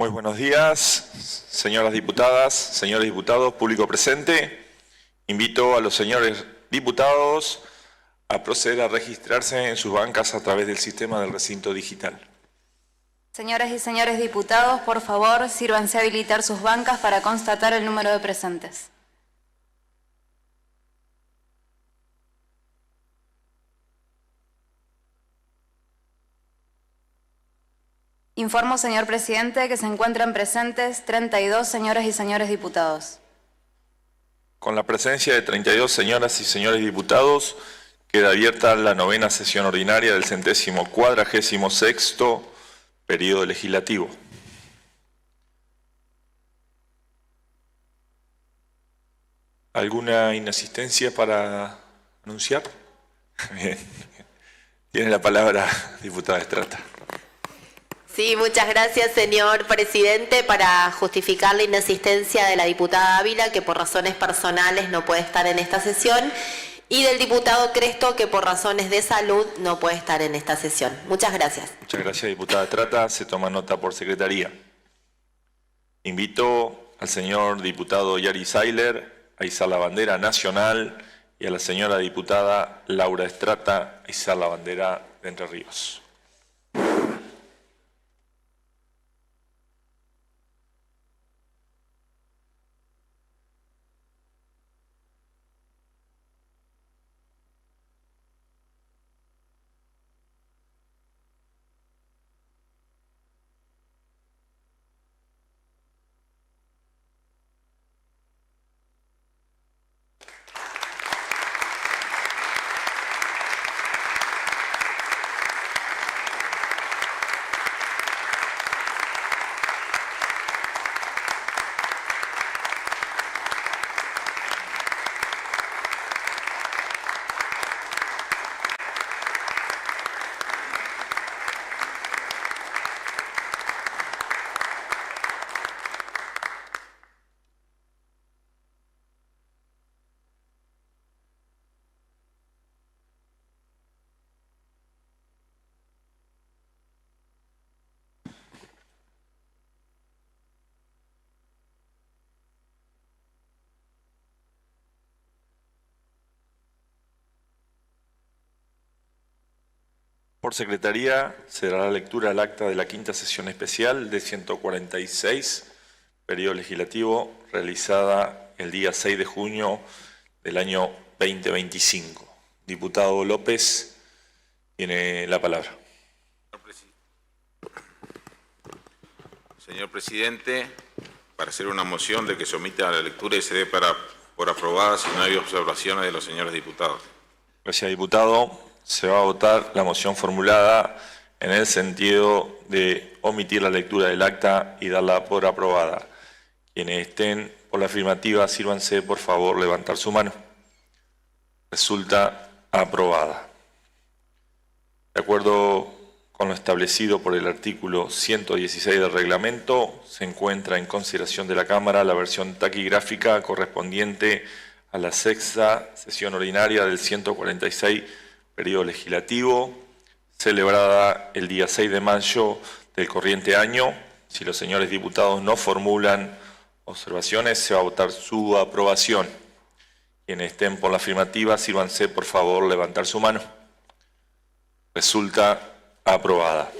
Muy buenos días, señoras diputadas, señores diputados, público presente. Invito a los señores diputados a proceder a registrarse en sus bancas a través del sistema del recinto digital. Señoras y señores diputados, por favor, sírvanse a habilitar sus bancas para constatar el número de presentes. Informo, señor presidente, que se encuentran presentes 32 señoras y señores diputados. Con la presencia de 32 señoras y señores diputados, queda abierta la 9ª sesión ordinaria del 146º periodo legislativo. ¿Alguna inasistencia para anunciar? Bien. Tiene la palabra, diputada Estrata. Sí, muchas gracias, señor presidente. Para justificar la inasistencia de la diputada Ávila, que por razones personales no puede estar en esta sesión, y del diputado Cresto, que por razones de salud no puede estar en esta sesión. Muchas gracias. Muchas gracias, diputada Estrata. Se toma nota por secretaría. Invito al señor diputado Yari Sailer a izar la bandera nacional y a la señora diputada Laura Estrata a izar la bandera de Entre Ríos. Por secretaría se dará la lectura del acta de la 5ª sesión especial del 146 periodo legislativo realizada el día 6 de junio del año 2025. Diputado López tiene la palabra. Señor presidente, para hacer una moción de que se omita la lectura y se dé por aprobada si no hay observaciones de los señores diputados. Gracias, diputado. Se va a votar la moción formulada en el sentido de omitir la lectura del acta y darla por aprobada. Quienes estén por la afirmativa, sírvanse por favor levantar su mano. Resulta aprobada. De acuerdo con lo establecido por el artículo 116 del reglamento, se encuentra en consideración de la Cámara la versión taquigráfica correspondiente a la 6ª sesión ordinaria del 146 periodo legislativo, celebrada el día 6 de mayo del corriente año. Si los señores diputados no formulan observaciones, se va a votar su aprobación. Quienes estén por la afirmativa, sírvanse por favor levantar su mano. Resulta aprobada.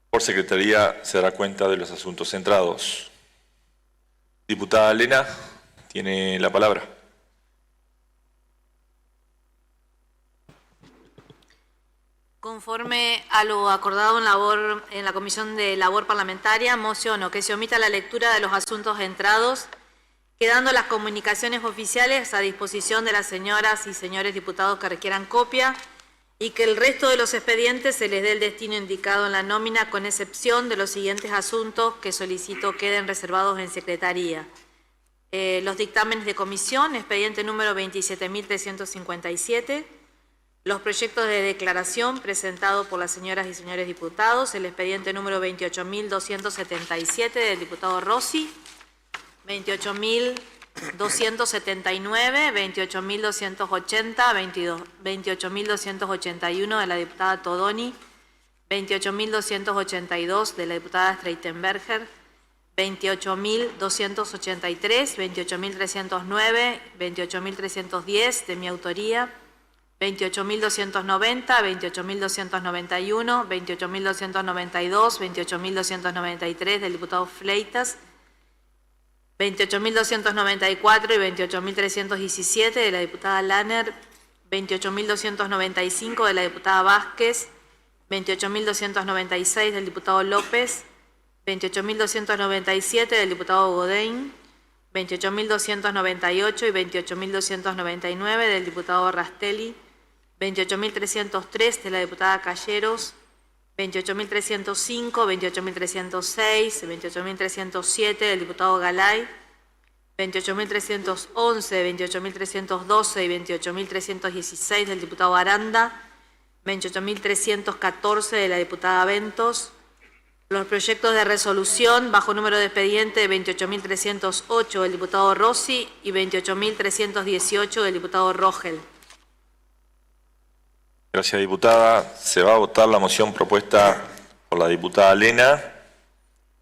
Por secretaría se dará cuenta de los asuntos centrados. Diputada Elena, tiene la palabra. Conforme a lo acordado en la Comisión de Labor Parlamentaria, mociono que se omita la lectura de los asuntos entrados, quedando las comunicaciones oficiales a disposición de las señoras y señores diputados que requieran copia, y que el resto de los expedientes se les dé el destino indicado en la nómina, con excepción de los siguientes asuntos que solicito queden reservados en secretaría. Los dictámenes de comisión, expediente número 27.357, los proyectos de declaración presentados por las señoras y señores diputados, el expediente número 28.277 del diputado Rossi, 28.279, 28.280, 28.281 de la diputada Todoni, 28.282 de la diputada Streitenberger, 28.283, 28.309, 28.310 de mi autoría, 28.290, 28.291, 28.292, 28.293 del diputado Fleitas, 28.294 y 28.317 de la diputada Lanner, 28.295 de la diputada Vázquez, 28.296 del diputado López, 28.297 del diputado Godén, 28.298 y 28.299 del diputado Rastelli, 28.303 de la diputada Calleros, 28.305, 28.306, 28.307 del diputado Galay, 28.311, 28.312 y 28.316 del diputado Aranda, 28.314 de la diputada Ventos. Los proyectos de resolución bajo número de expediente 28.308 del diputado Rossi y 28.318 del diputado Rogel. Gracias, diputada. Se va a votar la moción propuesta por la diputada Lena.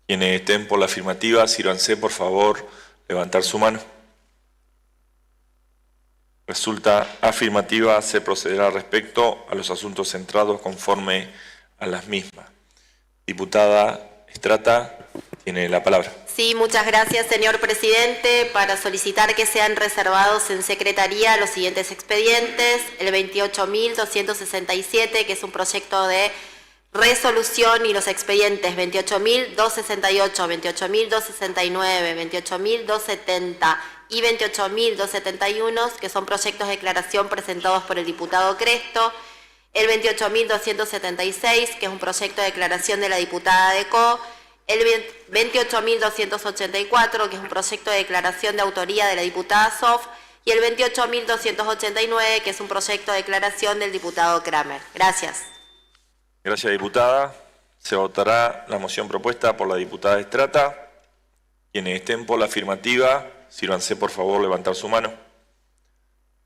Quienes estén por la afirmativa, sírvanse, por favor, levantar su mano. Resulta afirmativa, se procederá respecto a los asuntos centrados conforme a las mismas. Diputada Estrata, tiene la palabra. Sí, muchas gracias, señor presidente. Para solicitar que sean reservados en secretaría los siguientes expedientes: el 28.267, que es un proyecto de resolución, y los expedientes 28.268, 28.269, 28.270 y 28.271, que son proyectos de declaración presentados por el diputado Cresto; el 28.276, que es un proyecto de declaración de la diputada Decó; el 28.284, que es un proyecto de declaración de autoría de la diputada Sof; y el 28.289, que es un proyecto de declaración del diputado Kramer. Gracias. Gracias, diputada. Se votará la moción propuesta por la diputada Estrata. Quienes estén por la afirmativa, sírvanse, por favor, levantar su mano.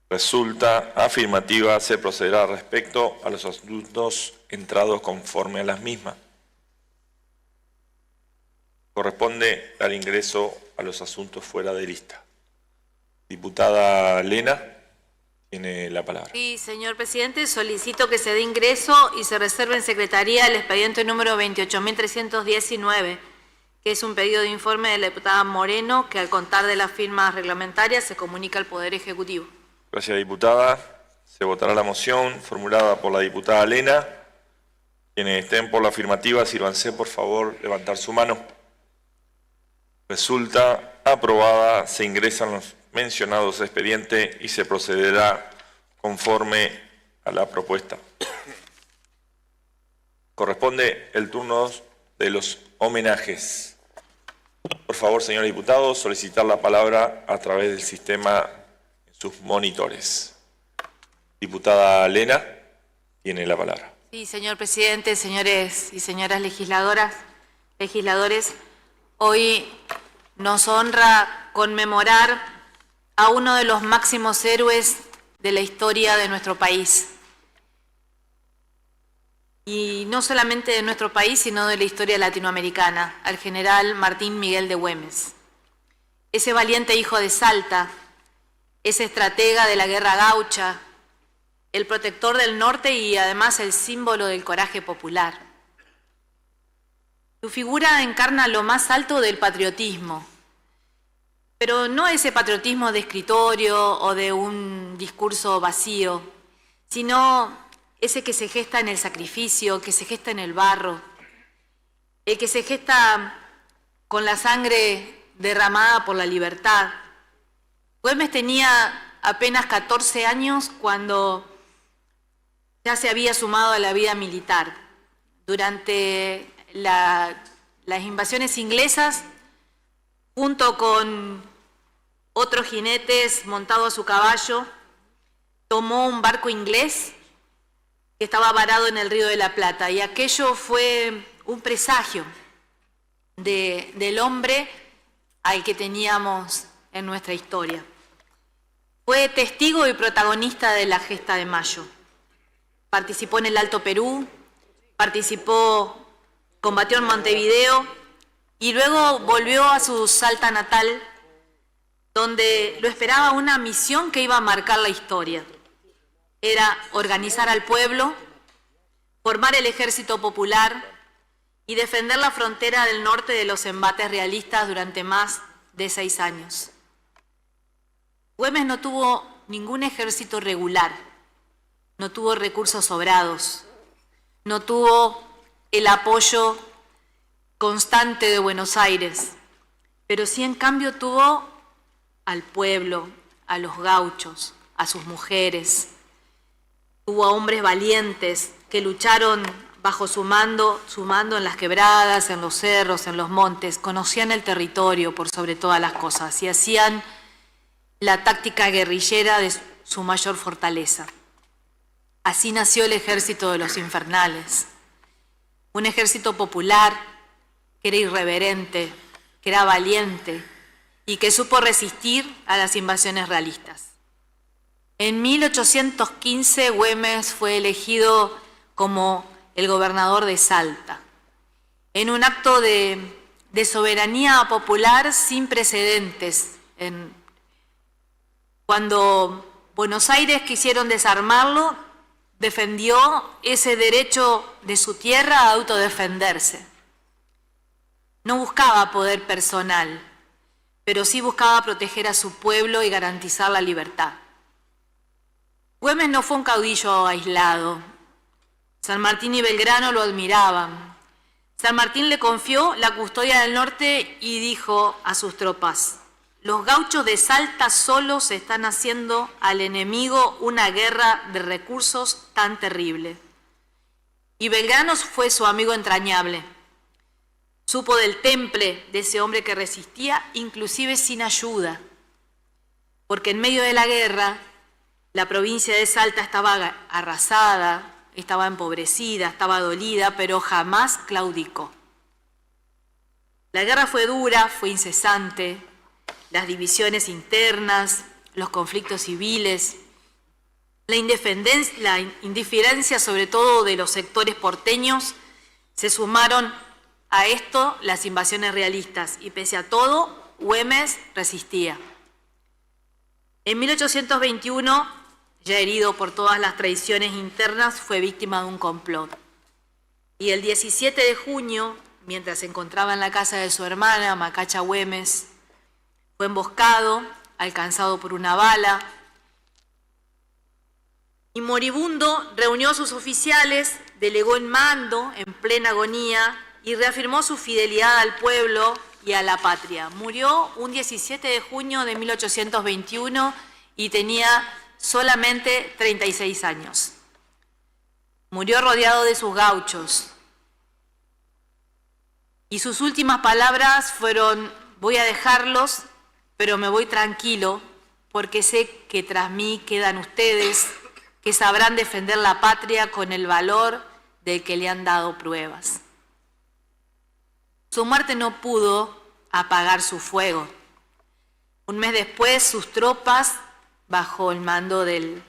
Resulta afirmativa, se procederá respecto a los asuntos entrados conforme a las mismas. Corresponde dar ingreso a los asuntos fuera de lista. Diputada Lena, tiene la palabra. Sí, señor presidente, solicito que se dé ingreso y se reserve en secretaría el expediente número 28.319, que es un pedido de informe de la diputada Moreno, que al contar de las firmas reglamentarias se comunica al Poder Ejecutivo. Gracias, diputada. Se votará la moción formulada por la diputada Lena. Quienes estén por la afirmativa, sírvanse, por favor, levantar su mano. Resulta aprobada, se ingresan los mencionados expedientes y se procederá conforme a la propuesta. Corresponde el turno de los homenajes. Por favor, señores diputados, solicitar la palabra a través del sistema en sus monitores. Diputada Lena, tiene la palabra. Sí, señor presidente, señores y señoras legisladores, hoy nos honra conmemorar a uno de los máximos héroes de la historia de nuestro país. Y no solamente de nuestro país, sino de la historia latinoamericana, al general Martín Miguel de Güemes. Ese valiente hijo de Salta, ese estratega de la guerra gaucha, el protector del norte y además el símbolo del coraje popular. Su figura encarna lo más alto del patriotismo, pero no ese patriotismo de escritorio o de un discurso vacío, sino ese que se gesta en el sacrificio, que se gesta en el barro, el que se gesta con la sangre derramada por la libertad. Güemes tenía apenas 14 años cuando ya se había sumado a la vida militar. Durante las invasiones inglesas, junto con otros jinetes montados a su caballo, tomó un barco inglés que estaba varado en el Río de la Plata, y aquello fue un presagio del hombre al que teníamos en nuestra historia. Fue testigo y protagonista de la Gesta de Mayo. Participó en el Alto Perú, combatió en Montevideo y luego volvió a su Salta natal, donde lo esperaba una misión que iba a marcar la historia. Era organizar al pueblo, formar el ejército popular y defender la frontera del norte de los embates realistas durante más de 6 años. Güemes no tuvo ningún ejército regular, no tuvo recursos sobrados, no tuvo el apoyo constante de Buenos Aires, pero sí en cambio tuvo al pueblo, a los gauchos, a sus mujeres. Tuvo a hombres valientes que lucharon bajo su mando en las quebradas, en los cerros, en los montes, conocían el territorio por sobre todas las cosas y hacían la táctica guerrillera de su mayor fortaleza. Así nació el ejército de los infernales, un ejército popular que era irreverente, que era valiente y que supo resistir a las invasiones realistas. En 1815 Güemes fue elegido como el gobernador de Salta, en un acto de soberanía popular sin precedentes. Cuando Buenos Aires quisieron desarmarlo, defendió ese derecho de su tierra a autodefenderse. No buscaba poder personal, pero sí buscaba proteger a su pueblo y garantizar la libertad. Güemes no fue un caudillo aislado. San Martín y Belgrano lo admiraban. San Martín le confió la custodia del norte y dijo a sus tropas: los gauchos de Salta solos están haciendo al enemigo una guerra de recursos tan terrible. Y Belgrano fue su amigo entrañable. Supo del temple de ese hombre que resistía, inclusive sin ayuda, porque en medio de la guerra la provincia de Salta estaba arrasada, estaba empobrecida, estaba dolida, pero jamás claudicó. La guerra fue dura, fue incesante, las divisiones internas, los conflictos civiles, la indiferencia sobre todo de los sectores porteños, se sumaron a esto las invasiones realistas y pese a todo, Güemes resistía. En 1821, ya herido por todas las traiciones internas, fue víctima de un complot. Y el 17 de junio, mientras se encontraba en la casa de su hermana, Macacha Güemes, fue emboscado, alcanzado por una bala, y moribundo reunió a sus oficiales, delegó en mando en plena agonía y reafirmó su fidelidad al pueblo y a la patria. Murió un 17 de junio de 1821 y tenía solamente 36 años. Murió rodeado de sus gauchos. Y sus últimas palabras fueron: voy a dejarlos, pero me voy tranquilo, porque sé que tras mí quedan ustedes, que sabrán defender la patria con el valor del que le han dado pruebas. Su muerte no pudo apagar su fuego. Un mes después, sus tropas, bajo el mando de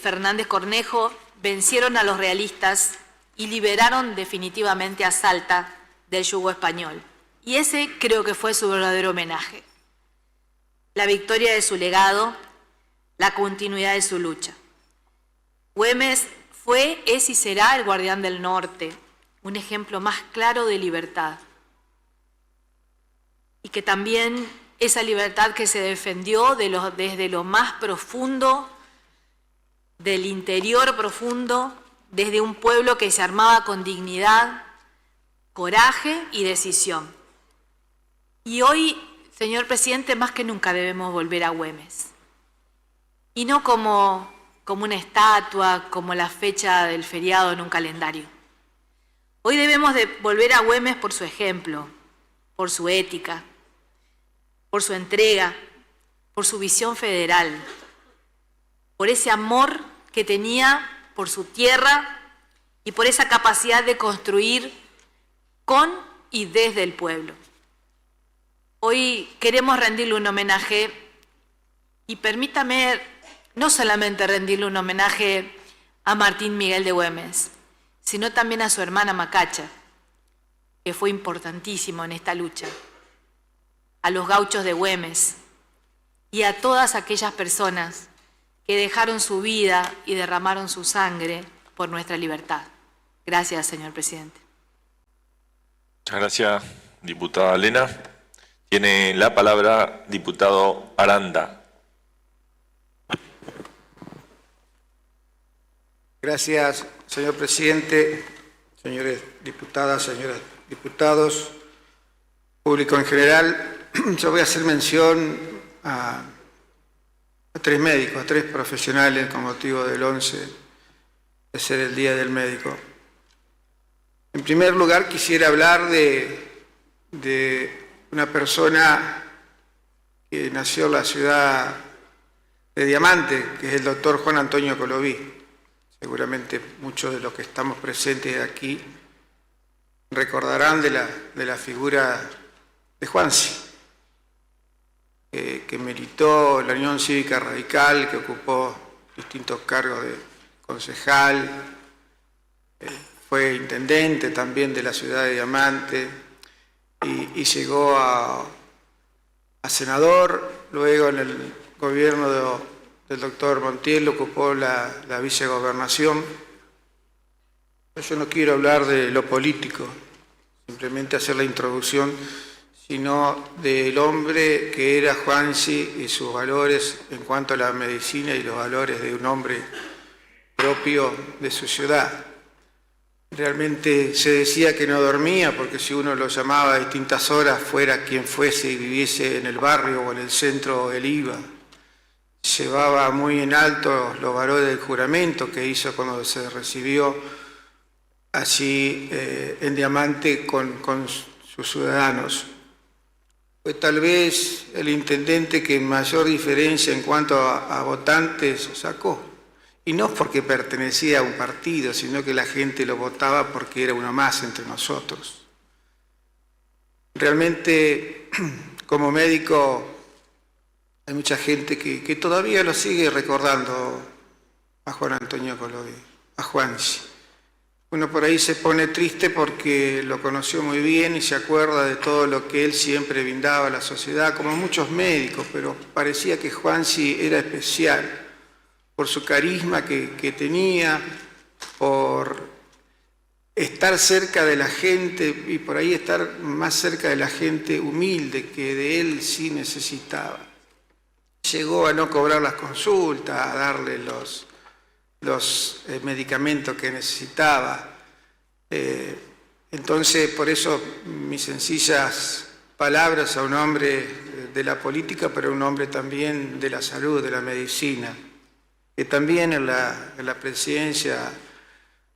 Fernández Cornejo, vencieron a los realistas y liberaron definitivamente a Salta del yugo español. Y ese creo que fue su verdadero homenaje. La victoria de su legado, la continuidad de su lucha. Güemes fue, es y será el guardián del norte, un ejemplo más claro de libertad. Y que también esa libertad que se defendió desde lo más profundo, del interior profundo, desde un pueblo que se armaba con dignidad, coraje y decisión. Y hoy, señor presidente, más que nunca debemos volver a Güemes. Y no como una estatua, como la fecha del feriado en un calendario. Hoy debemos de volver a Güemes por su ejemplo, por su ética, por su entrega, por su visión federal, por ese amor que tenía por su tierra y por esa capacidad de construir con y desde el pueblo. Hoy queremos rendirle un homenaje y permítame no solamente rendirle un homenaje a Martín Miguel de Güemes, sino también a su hermana Macacha, que fue importantísimo en esta lucha, a los gauchos de Güemes y a todas aquellas personas que dejaron su vida y derramaron su sangre por nuestra libertad. Gracias, señor presidente. Muchas gracias, diputada Lena. Tiene la palabra diputado Aranda. Gracias, señor presidente, señores diputadas, señores diputados, público en general. Yo voy a hacer mención a tres médicos, a tres profesionales con motivo del 11 de ser el Día del Médico. En primer lugar, quisiera hablar de una persona que nació en la ciudad de Diamante, que es el doctor Juan Antonio Coloví. Seguramente muchos de los que estamos presentes aquí recordarán de la figura de Juansi, que militó en la Unión Cívica Radical, que ocupó distintos cargos de concejal, fue intendente también de la ciudad de Diamante y llegó a senador. Luego en el gobierno del doctor Montiel ocupó la vicegobernación. Yo no quiero hablar de lo político, simplemente hacer la introducción, sino del hombre que era Juansi y sus valores en cuanto a la medicina y los valores de un hombre propio de su ciudad. Realmente se decía que no dormía porque si uno lo llamaba a distintas horas, fuera quien fuese y viviese en el barrio o en el centro, él iba. Llevaba muy en alto los valores del juramento que hizo cuando se recibió allí en Diamante con sus ciudadanos. Fue tal vez el intendente que mayor diferencia en cuanto a votantes sacó. Y no porque pertenecía a un partido, sino que la gente lo votaba porque era uno más entre nosotros. Realmente, como médico, hay mucha gente que todavía lo sigue recordando a Juan Antonio Coloví, a Juansi. Uno por ahí se pone triste porque lo conoció muy bien y se acuerda de todo lo que él siempre brindaba a la sociedad, como muchos médicos, pero parecía que Juansi era especial por su carisma que tenía, por estar cerca de la gente y por ahí estar más cerca de la gente humilde que de él sí necesitaba. Llegó a no cobrar las consultas, a darle los medicamentos que necesitaba. Entonces, por eso mis sencillas palabras a un hombre de la política, pero un hombre también de la salud, de la medicina, que también en la presidencia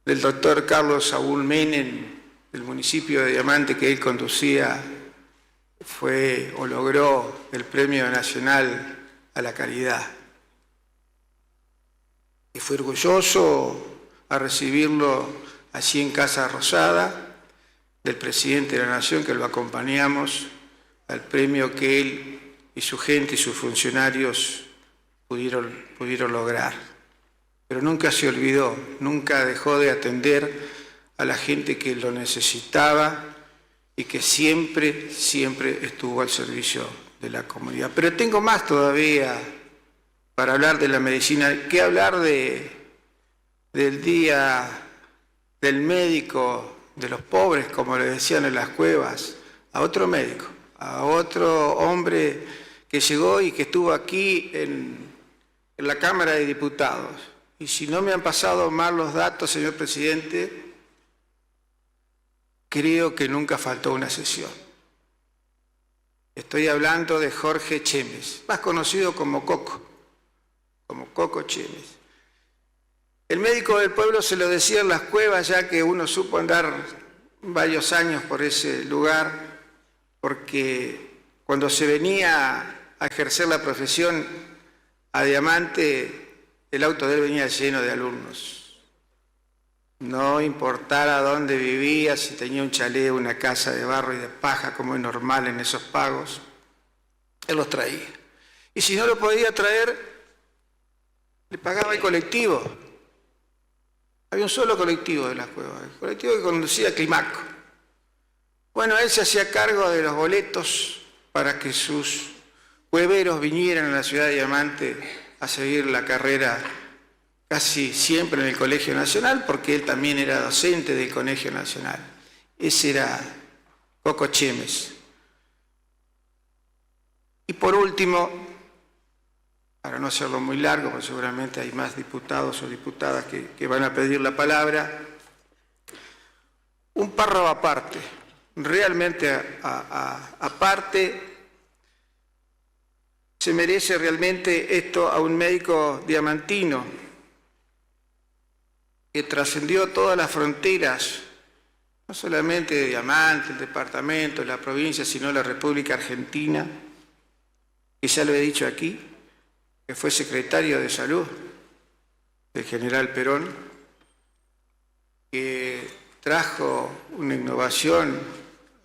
del doctor Carlos Saúl Menem, del municipio de Diamante que él conducía, fue o logró el Premio Nacional a la Caridad. Y fue orgulloso a recibirlo allí en Casa Rosada, del presidente de la Nación, que lo acompañamos al premio que él y su gente y sus funcionarios pudieron lograr. Pero nunca se olvidó, nunca dejó de atender a la gente que lo necesitaba y que siempre estuvo al servicio de la comunidad. Pero tengo más todavía para hablar de la medicina, que hablar del Día del Médico de los pobres, como le decían en las cuevas, a otro médico, a otro hombre que llegó y que estuvo aquí en la Cámara de Diputados. Y si no me han pasado mal los datos, señor presidente, creo que nunca faltó una sesión. Estoy hablando de Jorge Chemes, más conocido como Coco Chemes. El médico del pueblo se lo decía en las cuevas, ya que uno supo andar varios años por ese lugar, porque cuando se venía a ejercer la profesión a Diamante, el auto de él venía lleno de alumnos. No importara dónde vivía, si tenía un chalet, una casa de barro y de paja, como es normal en esos pagos, él los traía. Y si no lo podía traer, le pagaba el colectivo. Había un solo colectivo de las cuevas, el colectivo que conducía a Climaco. Bueno, él se hacía cargo de los boletos para que sus cueveros vinieran a la ciudad de Diamante a seguir la carrera casi siempre en el Colegio Nacional, porque él también era docente del Colegio Nacional. Ese era Coco Chemes. Y por último, para no hacerlo muy largo, porque seguramente hay más diputados o diputadas que van a pedir la palabra, un párrafo aparte, realmente aparte, se merece realmente esto a un médico diamantino que trascendió todas las fronteras, no solamente de Diamante, el departamento, la provincia, sino la República Argentina, que ya lo he dicho aquí, que fue secretario de Salud del general Perón, que trajo una innovación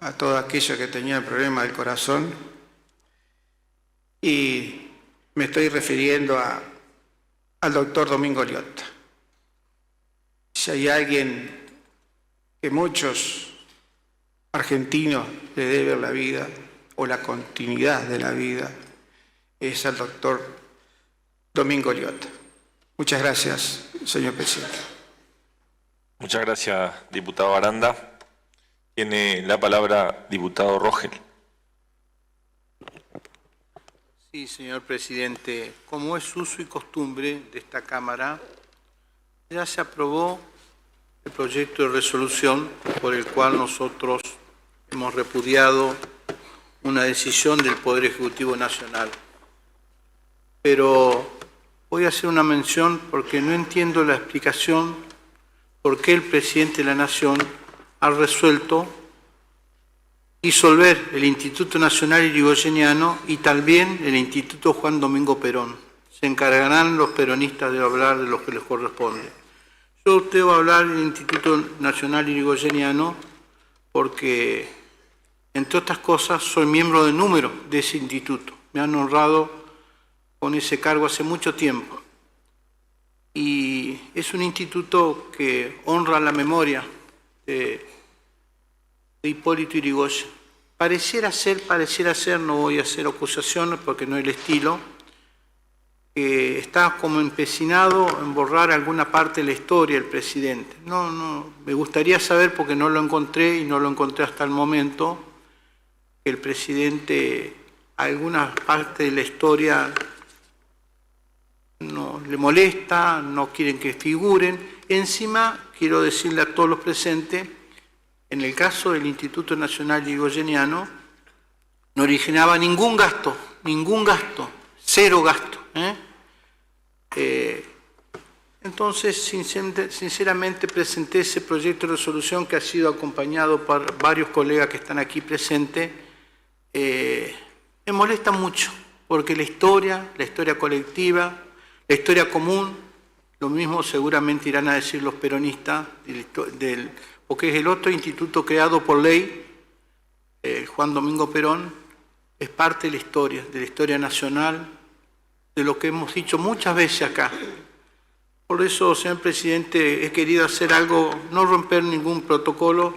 a todo aquello que tenía el problema del corazón, y me estoy refiriendo al doctor Domingo Liotta. Si hay alguien que muchos argentinos le deben la vida, o la continuidad de la vida, es al doctor Domingo Liotta. Muchas gracias, señor presidente. Muchas gracias, diputado Aranda. Tiene la palabra diputado Rogel. Sí, señor presidente. Como es uso y costumbre de esta Cámara, ya se aprobó el proyecto de resolución por el cual nosotros hemos repudiado una decisión del Poder Ejecutivo Nacional. Pero voy a hacer una mención porque no entiendo la explicación por qué el presidente de la Nación ha resuelto disolver el Instituto Nacional Irigoyeniano y también el Instituto Juan Domingo Perón. Se encargarán los peronistas de hablar de lo que les corresponde. Yo te voy a hablar del Instituto Nacional Irigoyeniano porque, entre otras cosas, soy miembro de número de ese instituto. Me han honrado con ese cargo hace mucho tiempo. Y es un instituto que honra la memoria de Hipólito Yrigoyen. Pareciera ser, no voy a hacer acusaciones porque no es el estilo, que está como empecinado en borrar alguna parte de la historia del presidente. No, me gustaría saber, porque no lo encontré y no lo encontré hasta el momento, que el presidente alguna parte de la historia no le molesta, no quieren que figuren. Encima, quiero decirle a todos los presentes, en el caso del Instituto Nacional Irigoyeniano, no originaba ningún gasto, cero gasto. Entonces, sinceramente, presenté ese proyecto de resolución que ha sido acompañado por varios colegas que están aquí presentes. Me molesta mucho, porque la historia colectiva, la historia común, lo mismo seguramente irán a decir los peronistas, porque es el otro instituto creado por ley, Juan Domingo Perón, es parte de la historia nacional, de lo que hemos dicho muchas veces acá. Por eso, señor presidente, he querido hacer algo, no romper ningún protocolo,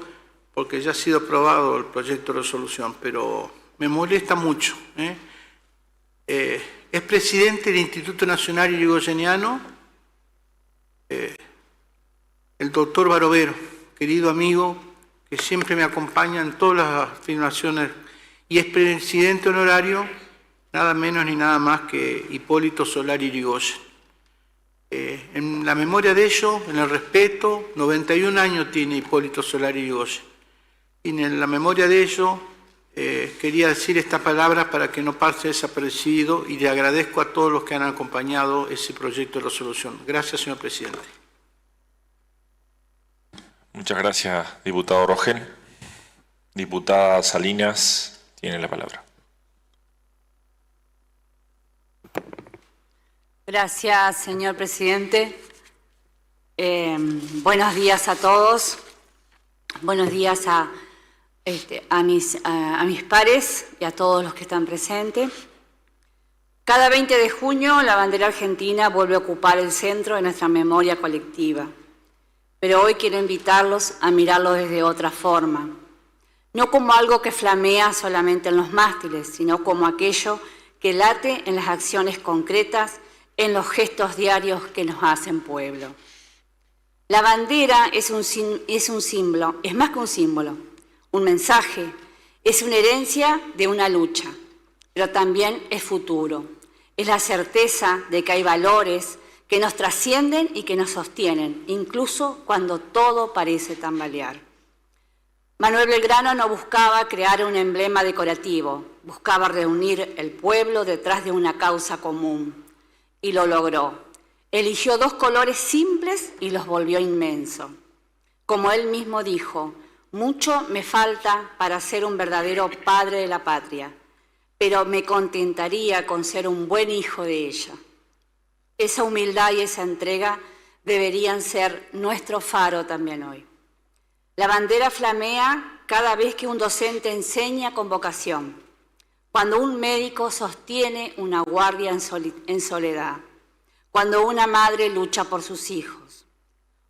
porque ya ha sido aprobado el proyecto de resolución, pero me molesta mucho. Es presidente del Instituto Nacional Irigoyeniano, el doctor Barovero, querido amigo, que siempre me acompaña en todas las afirmaciones, y es presidente honorario, nada menos ni nada más que Hipólito Solari Yrigoyen. En la memoria de ellos, en el respeto, 91 años tiene Hipólito Solari Yrigoyen. Y en la memoria de ellos, quería decir esta palabra para que no pase desapercibido, y le agradezco a todos los que han acompañado ese proyecto de resolución. Gracias, señor presidente. Muchas gracias, diputado Rogel. Diputada Salinas tiene la palabra. Gracias, señor presidente. Buenos días a todos. Buenos días a mis pares y a todos los que están presentes. Cada 20 de junio la bandera argentina vuelve a ocupar el centro de nuestra memoria colectiva. pero hoy quiero invitarlos a mirarlo desde otra forma. No como algo que flamea solamente en los mástiles, sino como aquello que late en las acciones concretas, en los gestos diarios que nos hacen pueblo. La bandera es un símbolo, es más que un símbolo, un mensaje, es una herencia de una lucha, pero también es futuro. Es la certeza de que hay valores que nos trascienden y que nos sostienen, incluso cuando todo parece tambalear. Manuel Belgrano no buscaba crear un emblema decorativo, buscaba reunir el pueblo detrás de una causa común, y lo logró. Eligió dos colores simples y los volvió inmensos. Como él mismo dijo, mucho me falta para ser un verdadero padre de la patria, pero me contentaría con ser un buen hijo de ella. Esa humildad y esa entrega deberían ser nuestro faro también hoy. La bandera flamea cada vez que un docente enseña con vocación, cuando un médico sostiene una guardia en soledad, cuando una madre lucha por sus hijos,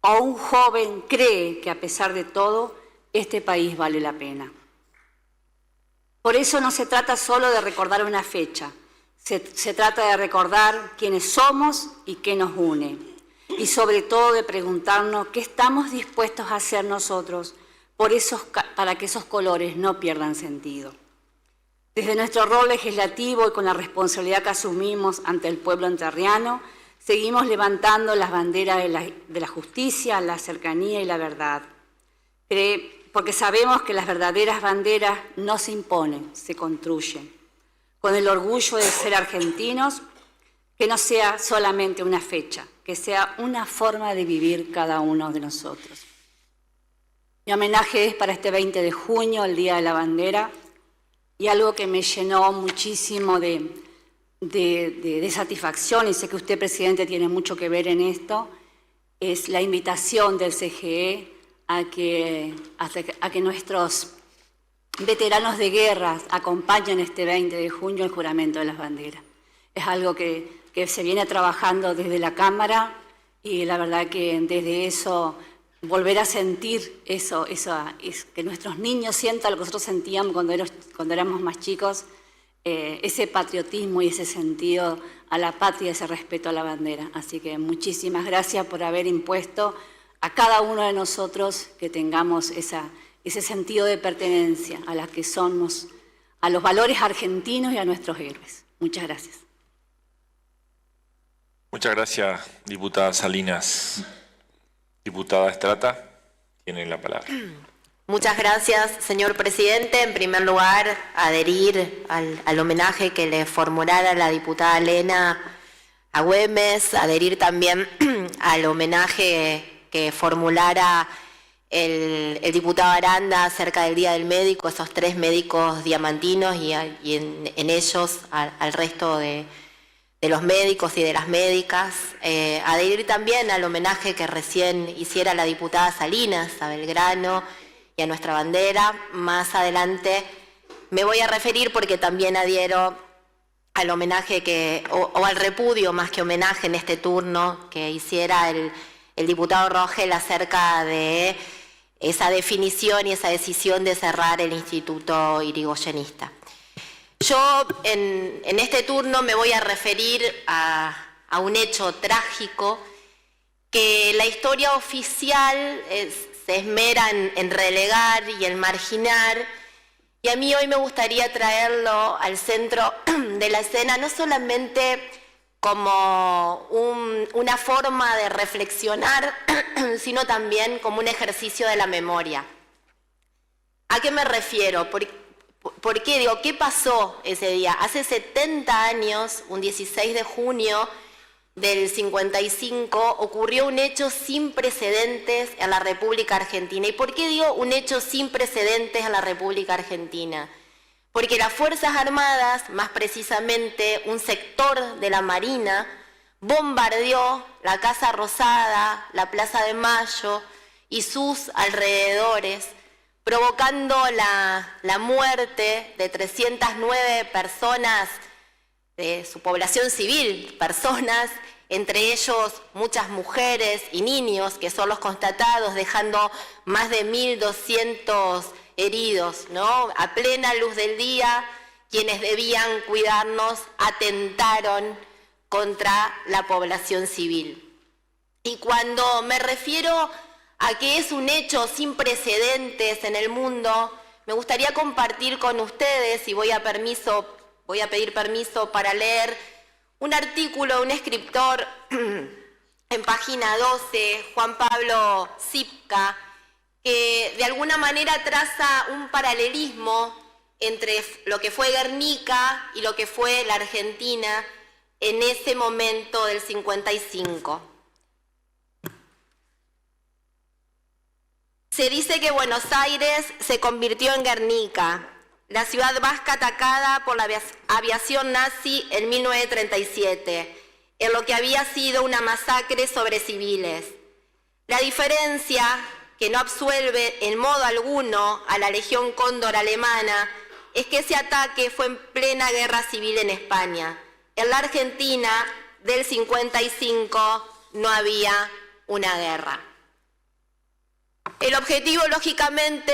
o un joven cree que a pesar de todo, este país vale la pena. Por eso no se trata solo de recordar una fecha, se trata de recordar quiénes somos y qué nos une, y sobre todo de preguntarnos qué estamos dispuestos a hacer nosotros para que esos colores no pierdan sentido. Desde nuestro rol legislativo y con la responsabilidad que asumimos ante el pueblo entrerriano, seguimos levantando las banderas de la justicia, la cercanía y la verdad, porque sabemos que las verdaderas banderas no se imponen, se construyen, con el orgullo de ser argentinos, que no sea solamente una fecha, que sea una forma de vivir cada uno de nosotros. Mi homenaje es para este 20 de junio, el Día de la Bandera, y algo que me llenó muchísimo de satisfacción, y sé que usted, presidente, tiene mucho que ver en esto, es la invitación del CGE a que nuestros veteranos de guerra acompañen este 20 de junio el juramento de las banderas. Es algo que se viene trabajando desde la Cámara, y la verdad que desde eso, volver a sentir eso, que nuestros niños sientan lo que nosotros sentíamos cuando éramos más chicos, ese patriotismo y ese sentido a la patria, ese respeto a la bandera. Así que muchísimas gracias por haber impuesto a cada uno de nosotros que tengamos ese sentido de pertenencia a las que somos, a los valores argentinos y a nuestros héroes. Muchas gracias. Muchas gracias, diputada Salinas. Diputada Estrata, tiene la palabra. Muchas gracias, señor presidente. En primer lugar, adherir al homenaje que le formulara la diputada Elena a Güemes, adherir también al homenaje que formulara el diputado Aranda acerca del Día del Médico, esos 3 médicos diamantinos y en ellos al resto de los médicos y de las médicas, adherir también al homenaje que recién hiciera la diputada Salinas a Belgrano y a nuestra bandera. Más adelante me voy a referir, porque también adhiero al homenaje o al repudio más que homenaje en este turno que hiciera el diputado Rogel acerca de esa definición y esa decisión de cerrar el Instituto Irigoyenista. Yo en este turno me voy a referir a un hecho trágico que la historia oficial se esmera en relegar y en marginar, y a mí hoy me gustaría traerlo al centro de la escena, no solamente como una forma de reflexionar, sino también como un ejercicio de la memoria. ¿A qué me refiero? ¿Por qué? Digo, ¿qué pasó ese día? Hace 70 años, un 16 de junio del 55, ocurrió un hecho sin precedentes en la República Argentina. ¿Y por qué digo un hecho sin precedentes en la República Argentina? Porque las Fuerzas Armadas, más precisamente un sector de la Marina, bombardeó la Casa Rosada, la Plaza de Mayo y sus alrededores, provocando la muerte de 309 personas de su población civil, personas, entre ellos muchas mujeres y niños, que son los constatados, dejando más de 1.200 heridos, ¿no? A plena luz del día, quienes debían cuidarnos atentaron contra la población civil. Y cuando me refiero a que es un hecho sin precedentes en el mundo, me gustaría compartir con ustedes, y voy a pedir permiso para leer un artículo de un escritor en página 12, Juan Pablo Zipka, que de alguna manera traza un paralelismo entre lo que fue Guernica y lo que fue la Argentina en ese momento del 55. Se dice que Buenos Aires se convirtió en Guernica, la ciudad vasca atacada por la aviación nazi en 1937, en lo que había sido una masacre sobre civiles. La diferencia, que no absuelve en modo alguno a la Legión Cóndor alemana, es que ese ataque fue en plena guerra civil en España. En la Argentina del 55 no había una guerra. El objetivo, lógicamente,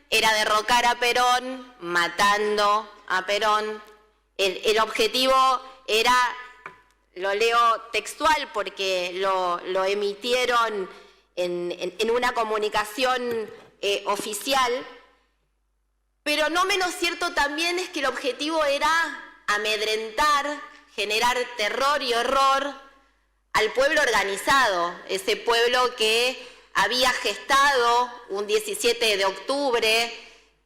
era derrocar a Perón, matando a Perón. El objetivo era, lo leo textual porque lo emitieron en una comunicación oficial, pero no menos cierto también es que el objetivo era amedrentar, generar terror y horror al pueblo organizado, ese pueblo que había gestado un 17 de octubre,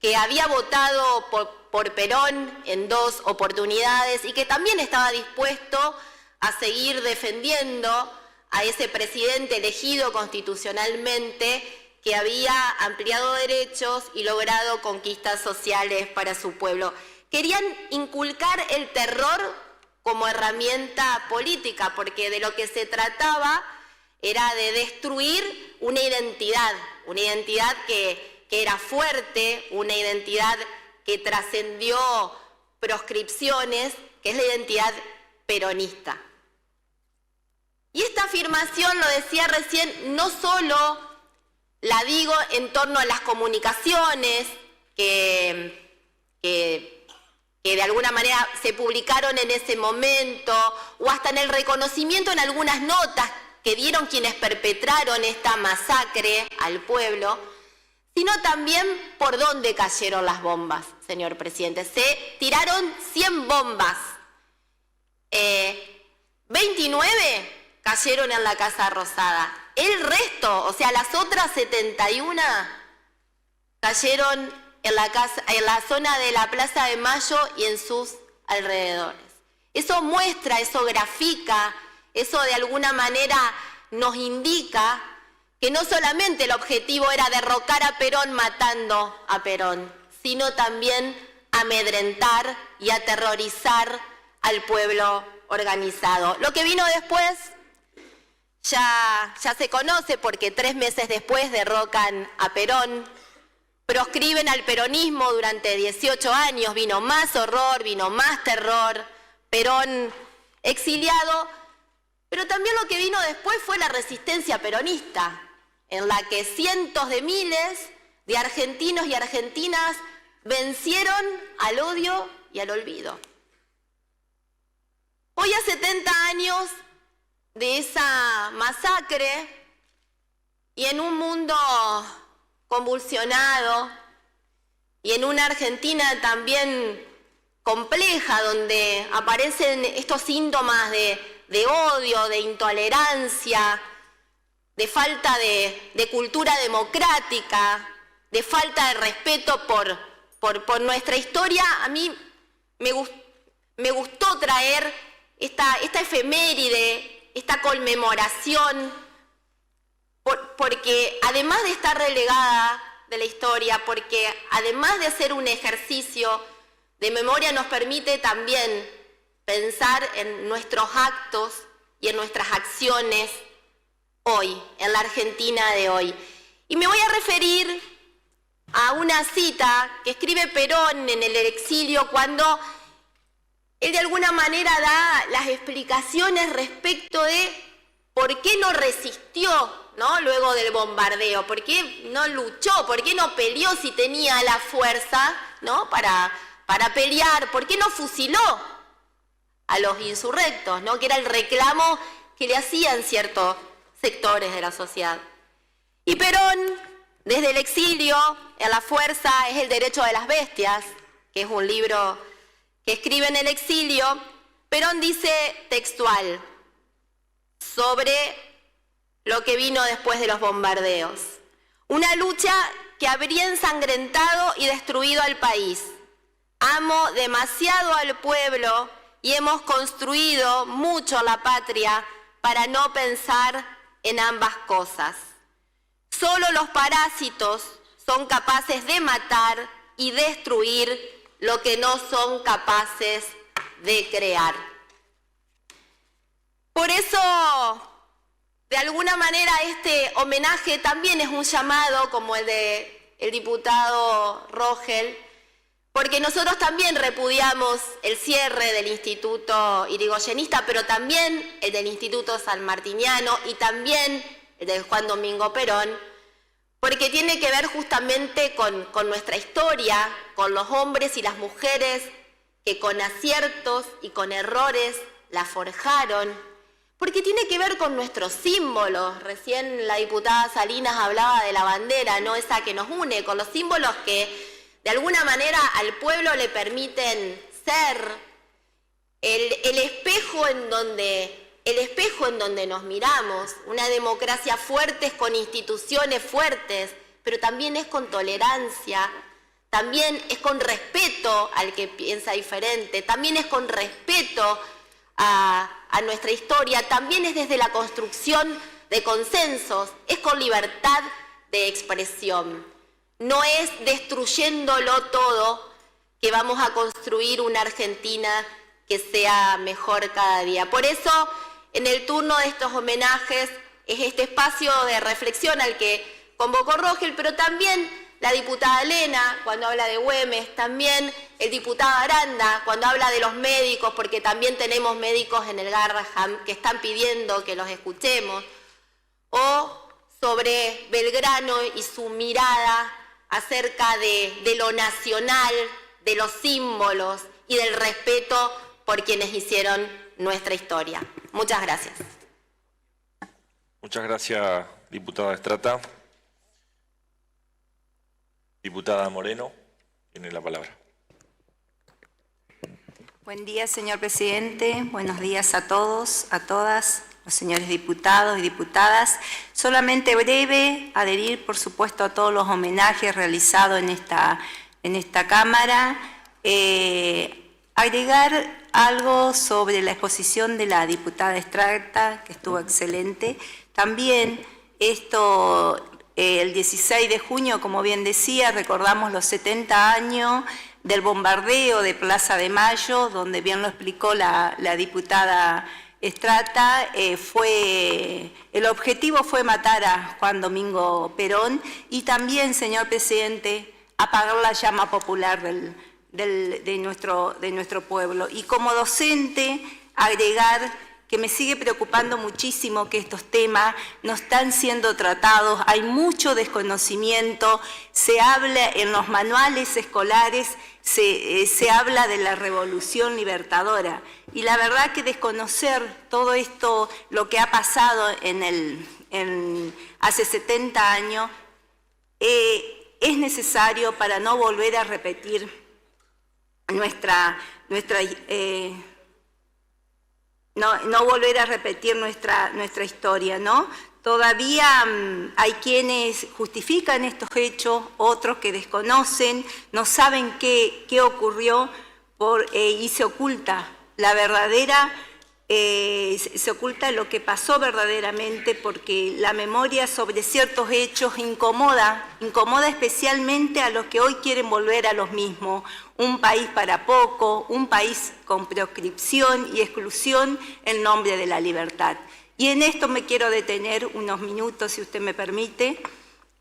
que había votado por Perón en 2 oportunidades y que también estaba dispuesto a seguir defendiendo a ese presidente elegido constitucionalmente que había ampliado derechos y logrado conquistas sociales para su pueblo. Querían inculcar el terror como herramienta política, porque de lo que se trataba era de destruir una identidad que era fuerte, una identidad que trascendió proscripciones, que es la identidad peronista. Y esta afirmación, lo decía recién, no solo la digo en torno a las comunicaciones que de alguna manera se publicaron en ese momento, o hasta en el reconocimiento en algunas notas que dieron quienes perpetraron esta masacre al pueblo, sino también por dónde cayeron las bombas, señor presidente. Se tiraron 100 bombas, 29 cayeron en la Casa Rosada. El resto, o sea, las otras 71 cayeron en la zona de la Plaza de Mayo y en sus alrededores. Eso muestra, eso grafica, eso de alguna manera nos indica que no solamente el objetivo era derrocar a Perón matando a Perón, sino también amedrentar y aterrorizar al pueblo organizado. Lo que vino después ya se conoce, porque 3 meses después derrocan a Perón, proscriben al peronismo durante 18 años, vino más horror, vino más terror, Perón exiliado, pero también lo que vino después fue la resistencia peronista, en la que cientos de miles de argentinos y argentinas vencieron al odio y al olvido. Hoy, a 70 años de esa masacre, y en un mundo convulsionado, y en una Argentina también compleja, donde aparecen estos síntomas de odio, de intolerancia, de falta de cultura democrática, de falta de respeto por nuestra historia, a mí me gustó traer esta efeméride, esta conmemoración, porque además de estar relegada de la historia, porque además de hacer un ejercicio de memoria, nos permite también pensar en nuestros actos y en nuestras acciones hoy, en la Argentina de hoy. Y me voy a referir a una cita que escribe Perón en el exilio, cuando él de alguna manera da las explicaciones respecto de por qué no resistió, ¿no?, luego del bombardeo, por qué no luchó, por qué no peleó si tenía la fuerza, ¿no?, para pelear, por qué no fusiló a los insurrectos, ¿no?, que era el reclamo que le hacían ciertos sectores de la sociedad. Y Perón, desde el exilio, en la fuerza es el derecho de las bestias, que es un libro que escribe en el exilio. Perón dice textual sobre lo que vino después de los bombardeos: una lucha que habría ensangrentado y destruido al país. Amo demasiado al pueblo y hemos construido mucho la patria para no pensar en ambas cosas. Solo los parásitos son capaces de matar y destruir lo que no son capaces de crear. Por eso, de alguna manera, este homenaje también es un llamado, como el del diputado Rogel, porque nosotros también repudiamos el cierre del Instituto Irigoyenista, pero también el del Instituto Sanmartiniano y también el de Juan Domingo Perón, porque tiene que ver justamente con nuestra historia, con los hombres y las mujeres que con aciertos y con errores la forjaron, porque tiene que ver con nuestros símbolos. Recién la diputada Salinas hablaba de la bandera, ¿no?, esa que nos une, con los símbolos que de alguna manera al pueblo le permiten ser el espejo en donde nos miramos. Una democracia fuerte es con instituciones fuertes, pero también es con tolerancia, también es con respeto al que piensa diferente, también es con respeto a nuestra historia, también es desde la construcción de consensos, es con libertad de expresión. No es destruyéndolo todo que vamos a construir una Argentina que sea mejor cada día. Por eso, en el turno de estos homenajes, es este espacio de reflexión al que convocó Rogel, pero también la diputada Elena, cuando habla de Güemes, también el diputado Aranda, cuando habla de los médicos, porque también tenemos médicos en el Garrahan que están pidiendo que los escuchemos, o sobre Belgrano y su mirada acerca de lo nacional, de los símbolos y del respeto por quienes hicieron nuestra historia. Muchas gracias. Muchas gracias, diputada Estrata. Diputada Moreno, tiene la palabra. Buen día, señor presidente. Buenos días a todos, a todas, los señores diputados y diputadas. Solamente breve, adherir, por supuesto, a todos los homenajes realizados en esta Cámara. Agregar algo sobre la exposición de la diputada Estrata, que estuvo excelente. También el 16 de junio, como bien decía, recordamos los 70 años del bombardeo de Plaza de Mayo, donde bien lo explicó la diputada Estrata. El objetivo fue matar a Juan Domingo Perón y también, señor presidente, apagar la llama popular de nuestro pueblo. Y como docente, agregar que me sigue preocupando muchísimo que estos temas no están siendo tratados, hay mucho desconocimiento, se habla en los manuales escolares, se habla de la revolución libertadora, y la verdad que desconocer todo esto, lo que ha pasado hace 70 años, es necesario para no volver a repetir no volver a repetir nuestra historia, ¿no? Todavía hay quienes justifican estos hechos, otros que desconocen, no saben qué ocurrió y se oculta la verdadera, se oculta lo que pasó verdaderamente, porque la memoria sobre ciertos hechos incomoda especialmente a los que hoy quieren volver a los mismos. Un país para poco, un país con proscripción y exclusión en nombre de la libertad. Y en esto me quiero detener unos minutos, si usted me permite.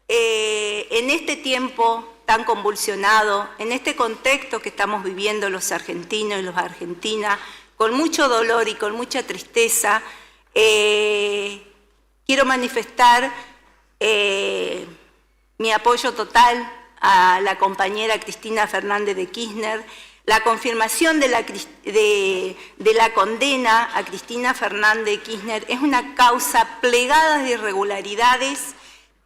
En este tiempo tan convulsionado, en este contexto que estamos viviendo los argentinos y las argentinas, con mucho dolor y con mucha tristeza, quiero manifestar mi apoyo total a la compañera Cristina Fernández de Kirchner. La confirmación de la condena a Cristina Fernández de Kirchner es una causa plegada de irregularidades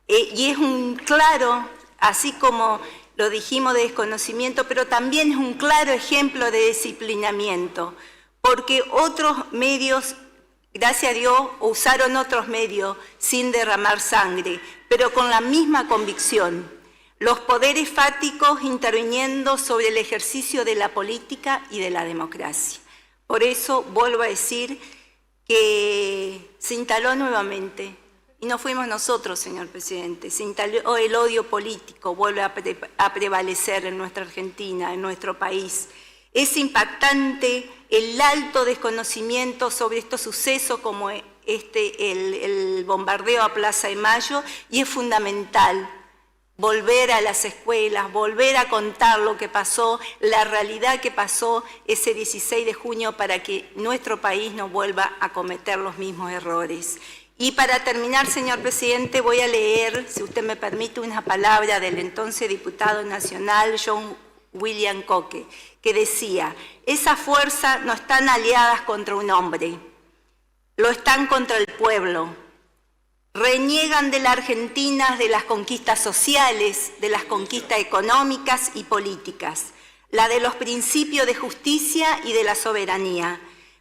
y es un claro, así como lo dijimos, de desconocimiento, pero también es un claro ejemplo de disciplinamiento, porque otros medios, gracias a Dios, usaron otros medios sin derramar sangre, pero con la misma convicción. Los poderes fáticos interviniendo sobre el ejercicio de la política y de la democracia. Por eso vuelvo a decir que se instaló nuevamente, y no fuimos nosotros, señor presidente, se instaló el odio político, vuelve a prevalecer en nuestra Argentina, en nuestro país. Es impactante el alto desconocimiento sobre estos sucesos como el bombardeo a Plaza de Mayo, y es fundamental volver a las escuelas, volver a contar lo que pasó, la realidad que pasó ese 16 de junio para que nuestro país no vuelva a cometer los mismos errores. Y para terminar, señor presidente, voy a leer, si usted me permite, una palabra del entonces diputado nacional John William Coque, que decía: esas fuerzas no están aliadas contra un hombre, lo están contra el pueblo. Reniegan de la Argentina, de las conquistas sociales, de las conquistas económicas y políticas, la de los principios de justicia y de la soberanía,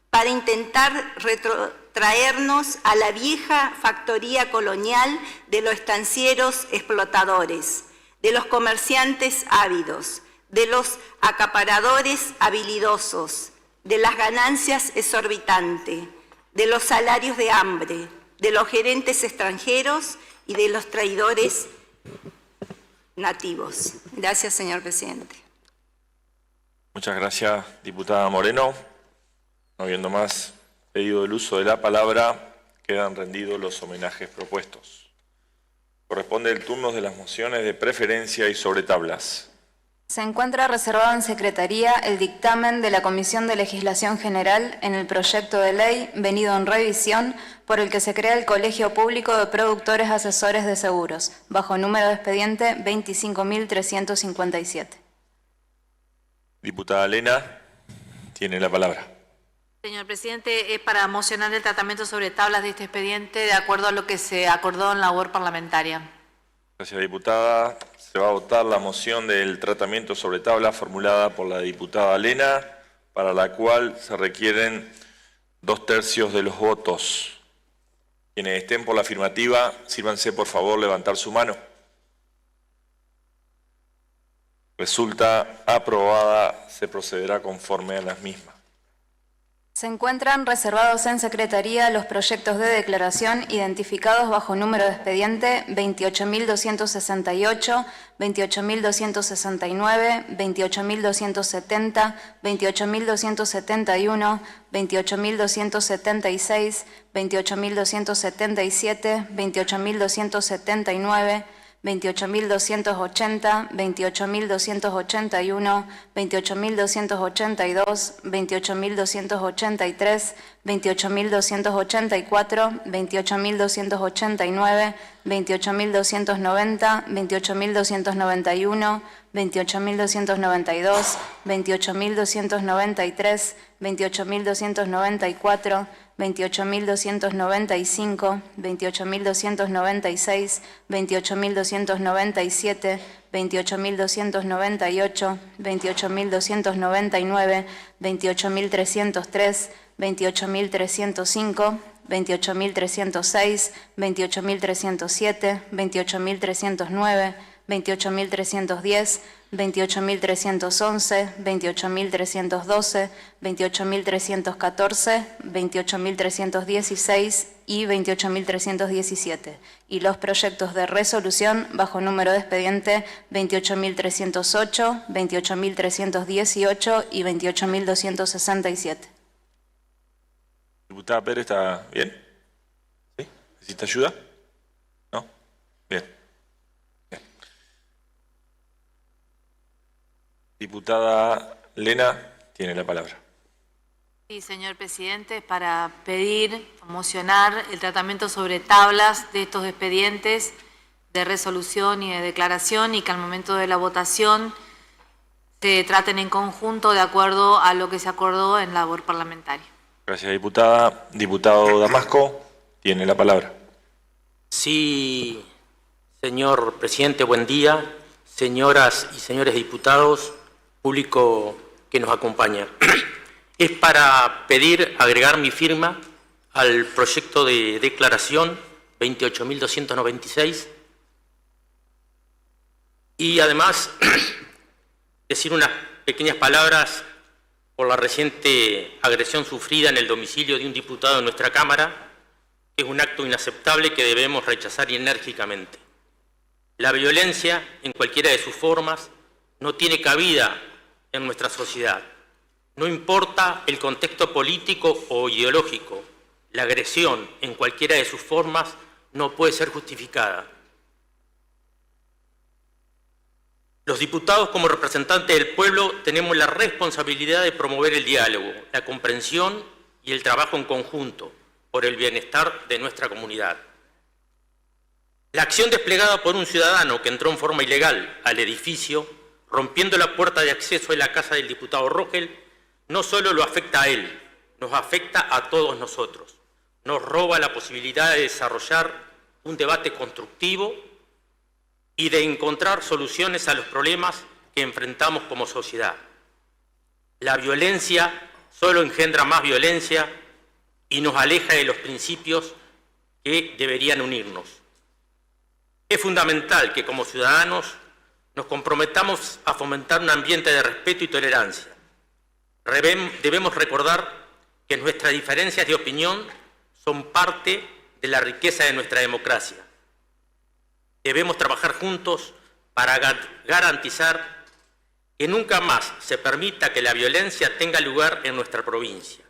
para intentar retrotraernos a la vieja factoría colonial de los estancieros explotadores, de los comerciantes ávidos, de los acaparadores habilidosos, de las ganancias exorbitantes, de los salarios de hambre, de los gerentes extranjeros y de los traidores nativos. Gracias, señor presidente. Muchas gracias, diputada Moreno. No habiendo más pedido el uso de la palabra, quedan rendidos los homenajes propuestos. Corresponde el turno de las mociones de preferencia y sobre tablas. Se encuentra reservado en Secretaría el dictamen de la Comisión de Legislación General en el proyecto de ley venido en revisión por el que se crea el Colegio Público de Productores Asesores de Seguros, bajo número de expediente 25.357. Diputada Lena, tiene la palabra. Señor presidente, es para mocionar el tratamiento sobre tablas de este expediente de acuerdo a lo que se acordó en labor parlamentaria. Gracias, diputada. Se va a votar la moción del tratamiento sobre tabla formulada por la diputada Lena, para la cual se requieren 2/3 de los votos. Quienes estén por la afirmativa, sírvanse por favor levantar su mano. Resulta aprobada, se procederá conforme a las mismas. Se encuentran reservados en Secretaría los proyectos de declaración identificados bajo número de expediente 28.268, 28.269, 28.270, 28.271, 28.276, 28.277, 28.279, 28.280, 28.281, 28.282, 28.283, 28.284, 28.289, 28.290, 28.291, 28.292, 28.293, 28.294, 28.295, 28.296, 28.297, 28.298, 28.299, 28.303, 28.305, 28.306, 28.307, 28.309, 28.310, 28.311, 28.312, 28.314, 28.316 y 28.317. Y los proyectos de resolución bajo número de expediente 28.308, 28.318 y 28.267. Diputada Pérez, ¿está bien? ¿Sí? ¿Necesita ayuda? ¿No? Bien. Diputada Lena, tiene la palabra. Sí, señor presidente, para pedir, mocionar el tratamiento sobre tablas de estos expedientes de resolución y de declaración y que al momento de la votación se traten en conjunto de acuerdo a lo que se acordó en labor parlamentaria. Gracias, diputada. Diputado Damasco, tiene la palabra. Sí, señor presidente, buen día. Señoras y señores diputados, público que nos acompaña. Es para pedir agregar mi firma al proyecto de declaración 28.296 y además decir unas pequeñas palabras por la reciente agresión sufrida en el domicilio de un diputado de nuestra Cámara, que es un acto inaceptable que debemos rechazar enérgicamente. La violencia, en cualquiera de sus formas, no tiene cabida en nuestra sociedad. No importa el contexto político o ideológico, la agresión, en cualquiera de sus formas, no puede ser justificada. Los diputados, como representantes del pueblo, tenemos la responsabilidad de promover el diálogo, la comprensión y el trabajo en conjunto por el bienestar de nuestra comunidad. La acción desplegada por un ciudadano que entró en forma ilegal al edificio, rompiendo la puerta de acceso de la casa del diputado Rogel, no solo lo afecta a él, nos afecta a todos nosotros. Nos roba la posibilidad de desarrollar un debate constructivo y de encontrar soluciones a los problemas que enfrentamos como sociedad. La violencia solo engendra más violencia y nos aleja de los principios que deberían unirnos. Es fundamental que como ciudadanos nos comprometamos a fomentar un ambiente de respeto y tolerancia. Debemos recordar que nuestras diferencias de opinión son parte de la riqueza de nuestra democracia. Debemos trabajar juntos para garantizar que nunca más se permita que la violencia tenga lugar en nuestra provincia.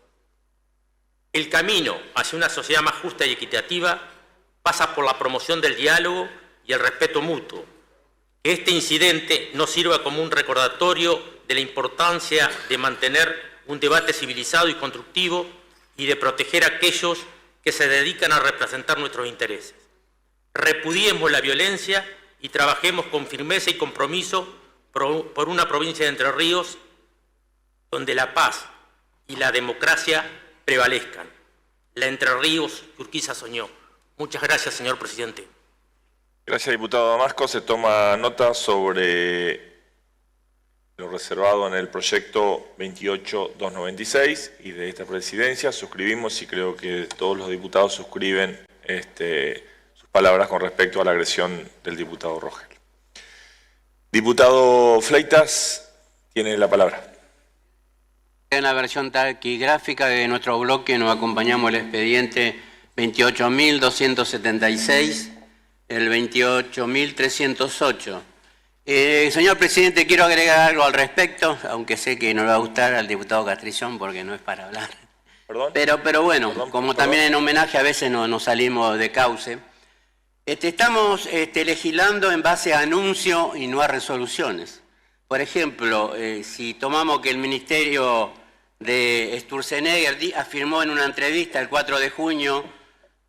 El camino hacia una sociedad más justa y equitativa pasa por la promoción del diálogo y el respeto mutuo. Que este incidente no sirva como un recordatorio de la importancia de mantener un debate civilizado y constructivo y de proteger a aquellos que se dedican a representar nuestros intereses. Repudiemos la violencia y trabajemos con firmeza y compromiso por una provincia de Entre Ríos donde la paz y la democracia prevalezcan. La Entre Ríos que Urquiza soñó. Muchas gracias, señor presidente. Gracias, diputado Damasco. Se toma nota sobre lo reservado en el proyecto 28.296 y de esta presidencia. Suscribimos y creo que todos los diputados suscriben sus palabras con respecto a la agresión del diputado Rogel. Diputado Fleitas, tiene la palabra. En la versión taquigráfica de nuestro bloque nos acompañamos el expediente 28.276, el 28.308. Señor presidente, quiero agregar algo al respecto, aunque sé que no le va a gustar al diputado Castrillón porque no es para hablar. ¿Perdón? Pero bueno, como también en homenaje a veces nos salimos de cauce. Estamos legislando en base a anuncios y no a resoluciones. Por ejemplo, si tomamos que el Ministerio de Sturzenegger afirmó en una entrevista el 4 de junio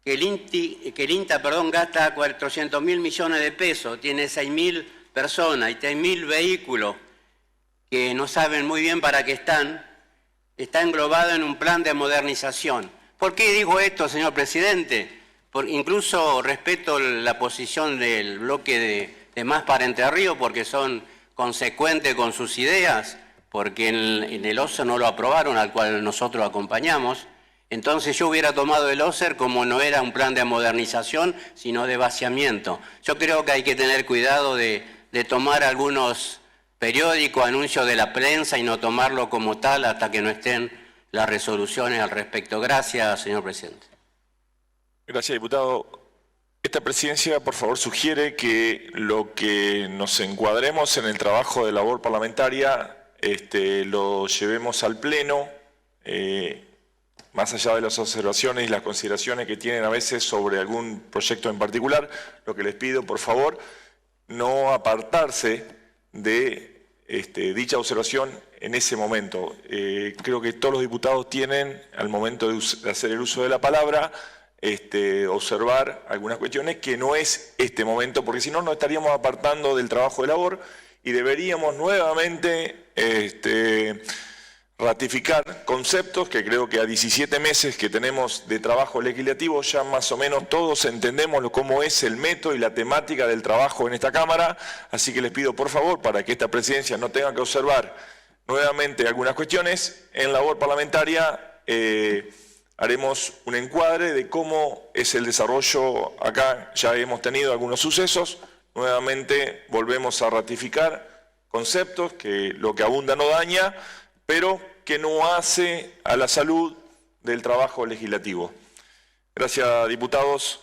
que el INTA gasta 400.000 millones de pesos, tiene 6.000 personas y 3.000 vehículos que no saben muy bien para qué están, está englobado en un plan de modernización. ¿Por qué digo esto, señor presidente? Incluso respeto la posición del bloque de Más para Entre Ríos porque son consecuentes con sus ideas, porque en el OSER no lo aprobaron, al cual nosotros acompañamos. Entonces yo hubiera tomado el OSER como no era un plan de modernización, sino de vaciamiento. Yo creo que hay que tener cuidado de tomar algunos periódicos, anuncios de la prensa y no tomarlo como tal hasta que no estén las resoluciones al respecto. Gracias, señor presidente. Gracias, diputado. Esta presidencia, por favor, sugiere que lo que nos encuadremos en el trabajo de labor parlamentaria lo llevemos al Pleno, más allá de las observaciones y las consideraciones que tienen a veces sobre algún proyecto en particular. Lo que les pido, por favor, no apartarse de dicha observación en ese momento. Creo que todos los diputados tienen, al momento de hacer el uso de la palabra, observar algunas cuestiones que no es este momento, porque si no nos estaríamos apartando del trabajo de labor y deberíamos nuevamente ratificar conceptos que creo que a 17 meses que tenemos de trabajo legislativo ya más o menos todos entendemos cómo es el método y la temática del trabajo en esta Cámara, así que les pido por favor, para que esta presidencia no tenga que observar nuevamente algunas cuestiones, en labor parlamentaria haremos un encuadre de cómo es el desarrollo. Acá ya hemos tenido algunos sucesos, nuevamente volvemos a ratificar conceptos que lo que abunda no daña, pero que no hace a la salud del trabajo legislativo. Gracias, diputados.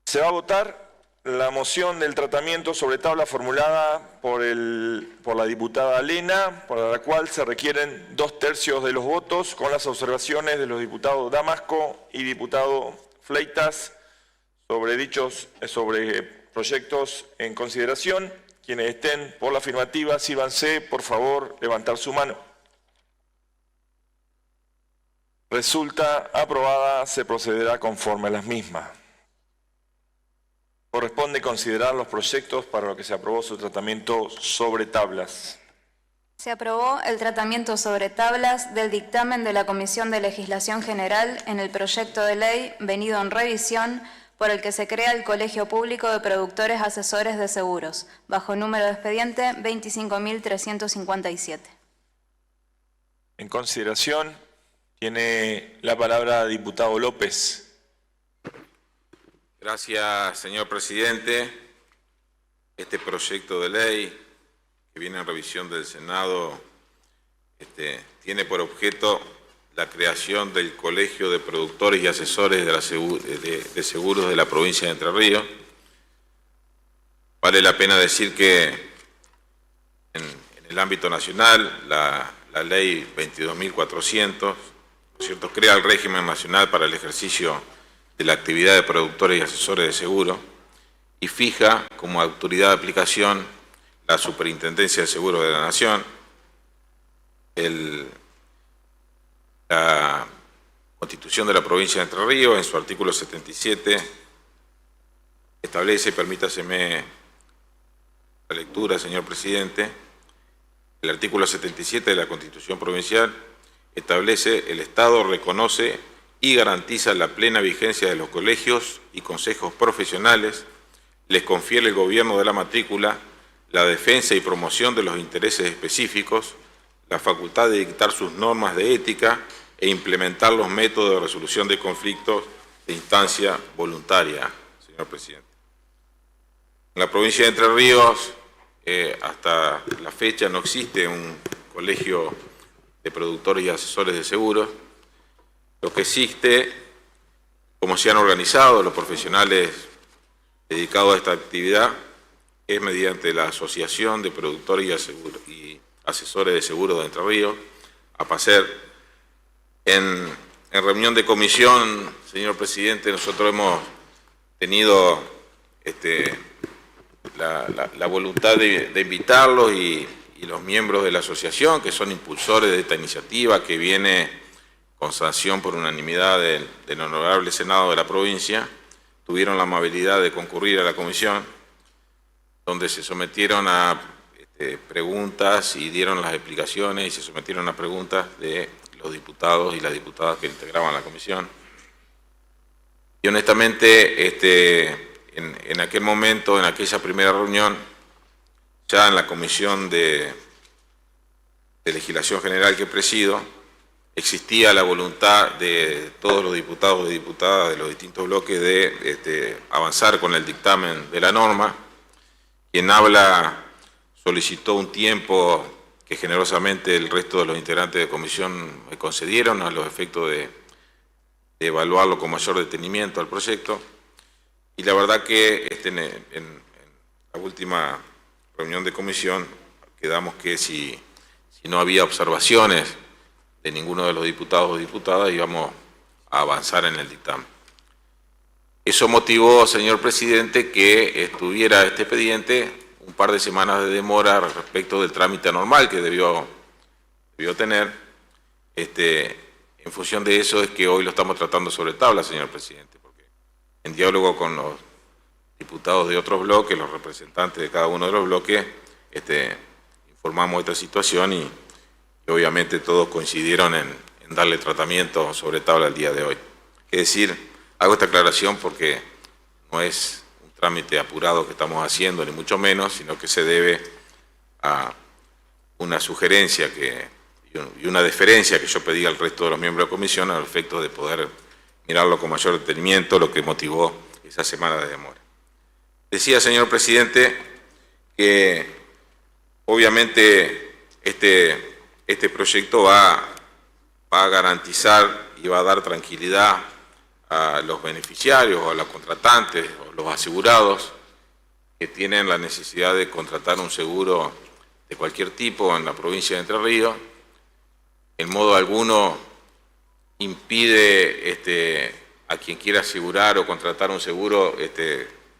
Se va a votar la moción del tratamiento sobre tabla formulada por la diputada Lena, para la cual se requieren 2/3 de los votos, con las observaciones de los diputados Damasco y diputado Fleitas sobre proyectos en consideración. Quienes estén por la afirmativa, sírvanse, por favor, levantar su mano. Resulta aprobada, se procederá conforme a las mismas. Corresponde considerar los proyectos para los que se aprobó su tratamiento sobre tablas. Se aprobó el tratamiento sobre tablas del dictamen de la Comisión de Legislación General en el proyecto de ley venido en revisión por el que se crea el Colegio Público de Productores Asesores de Seguros, bajo número de expediente 25.357. En consideración, tiene la palabra el diputado López. Gracias, señor presidente. Este proyecto de ley que viene en revisión del Senado tiene por objeto la creación del Colegio de Productores y Asesores de Seguros de la provincia de Entre Ríos. Vale la pena decir que en el ámbito nacional la ley 22.400, ¿no es cierto?, crea el régimen nacional para el ejercicio de la actividad de productores y asesores de seguro y fija como autoridad de aplicación la Superintendencia de Seguros de la Nación. La Constitución de la provincia de Entre Ríos, en su artículo 77, establece, permítaseme la lectura, señor presidente, el artículo 77 de la Constitución provincial establece: el Estado reconoce y garantiza la plena vigencia de los colegios y consejos profesionales, les confiere el gobierno de la matrícula, la defensa y promoción de los intereses específicos, la facultad de dictar sus normas de ética e implementar los métodos de resolución de conflictos de instancia voluntaria, señor presidente. En la provincia de Entre Ríos, hasta la fecha no existe un colegio de productores y asesores de seguros. Lo que existe, como se han organizado los profesionales dedicados a esta actividad, es mediante la Asociación de Productores y Asesores de Seguros de Entre Ríos, APACER. En reunión de comisión, señor presidente, nosotros hemos tenido la voluntad de invitarlos y los miembros de la asociación, que son impulsores de esta iniciativa, que viene con sanción por unanimidad del Honorable Senado de la provincia, tuvieron la amabilidad de concurrir a la comisión, donde se sometieron a preguntas y dieron las explicaciones y se sometieron a preguntas de los diputados y las diputadas que integraban la comisión. Y honestamente, en aquel momento, en aquella primera reunión, ya en la Comisión de Legislación General que presido, existía la voluntad de todos los diputados y diputadas de los distintos bloques de avanzar con el dictamen de la norma. Quien habla solicitó un tiempo que generosamente el resto de los integrantes de comisión me concedieron a los efectos de evaluarlo con mayor detenimiento al proyecto. Y la verdad que en la última reunión de comisión quedamos que si no había observaciones de ninguno de los diputados o diputadas íbamos a avanzar en el dictamen. Eso motivó, señor presidente, que estuviera este expediente un par de semanas de demora respecto del trámite normal que debió tener. En función de eso es que hoy lo estamos tratando sobre tabla, señor presidente, porque en diálogo con los diputados de otros bloques, los representantes de cada uno de los bloques, informamos esta situación y obviamente todos coincidieron en darle tratamiento sobre tabla el día de hoy. Es decir, hago esta aclaración porque no es un trámite apurado que estamos haciendo, ni mucho menos, sino que se debe a una sugerencia y una deferencia que yo pedí al resto de los miembros de la comisión al efecto de poder mirarlo con mayor detenimiento, lo que motivó esa semana de demora. Decía, señor presidente, que obviamente este proyecto va a garantizar y va a dar tranquilidad a los beneficiarios o a los contratantes o los asegurados que tienen la necesidad de contratar un seguro de cualquier tipo en la provincia de Entre Ríos. En modo alguno impide a quien quiera asegurar o contratar un seguro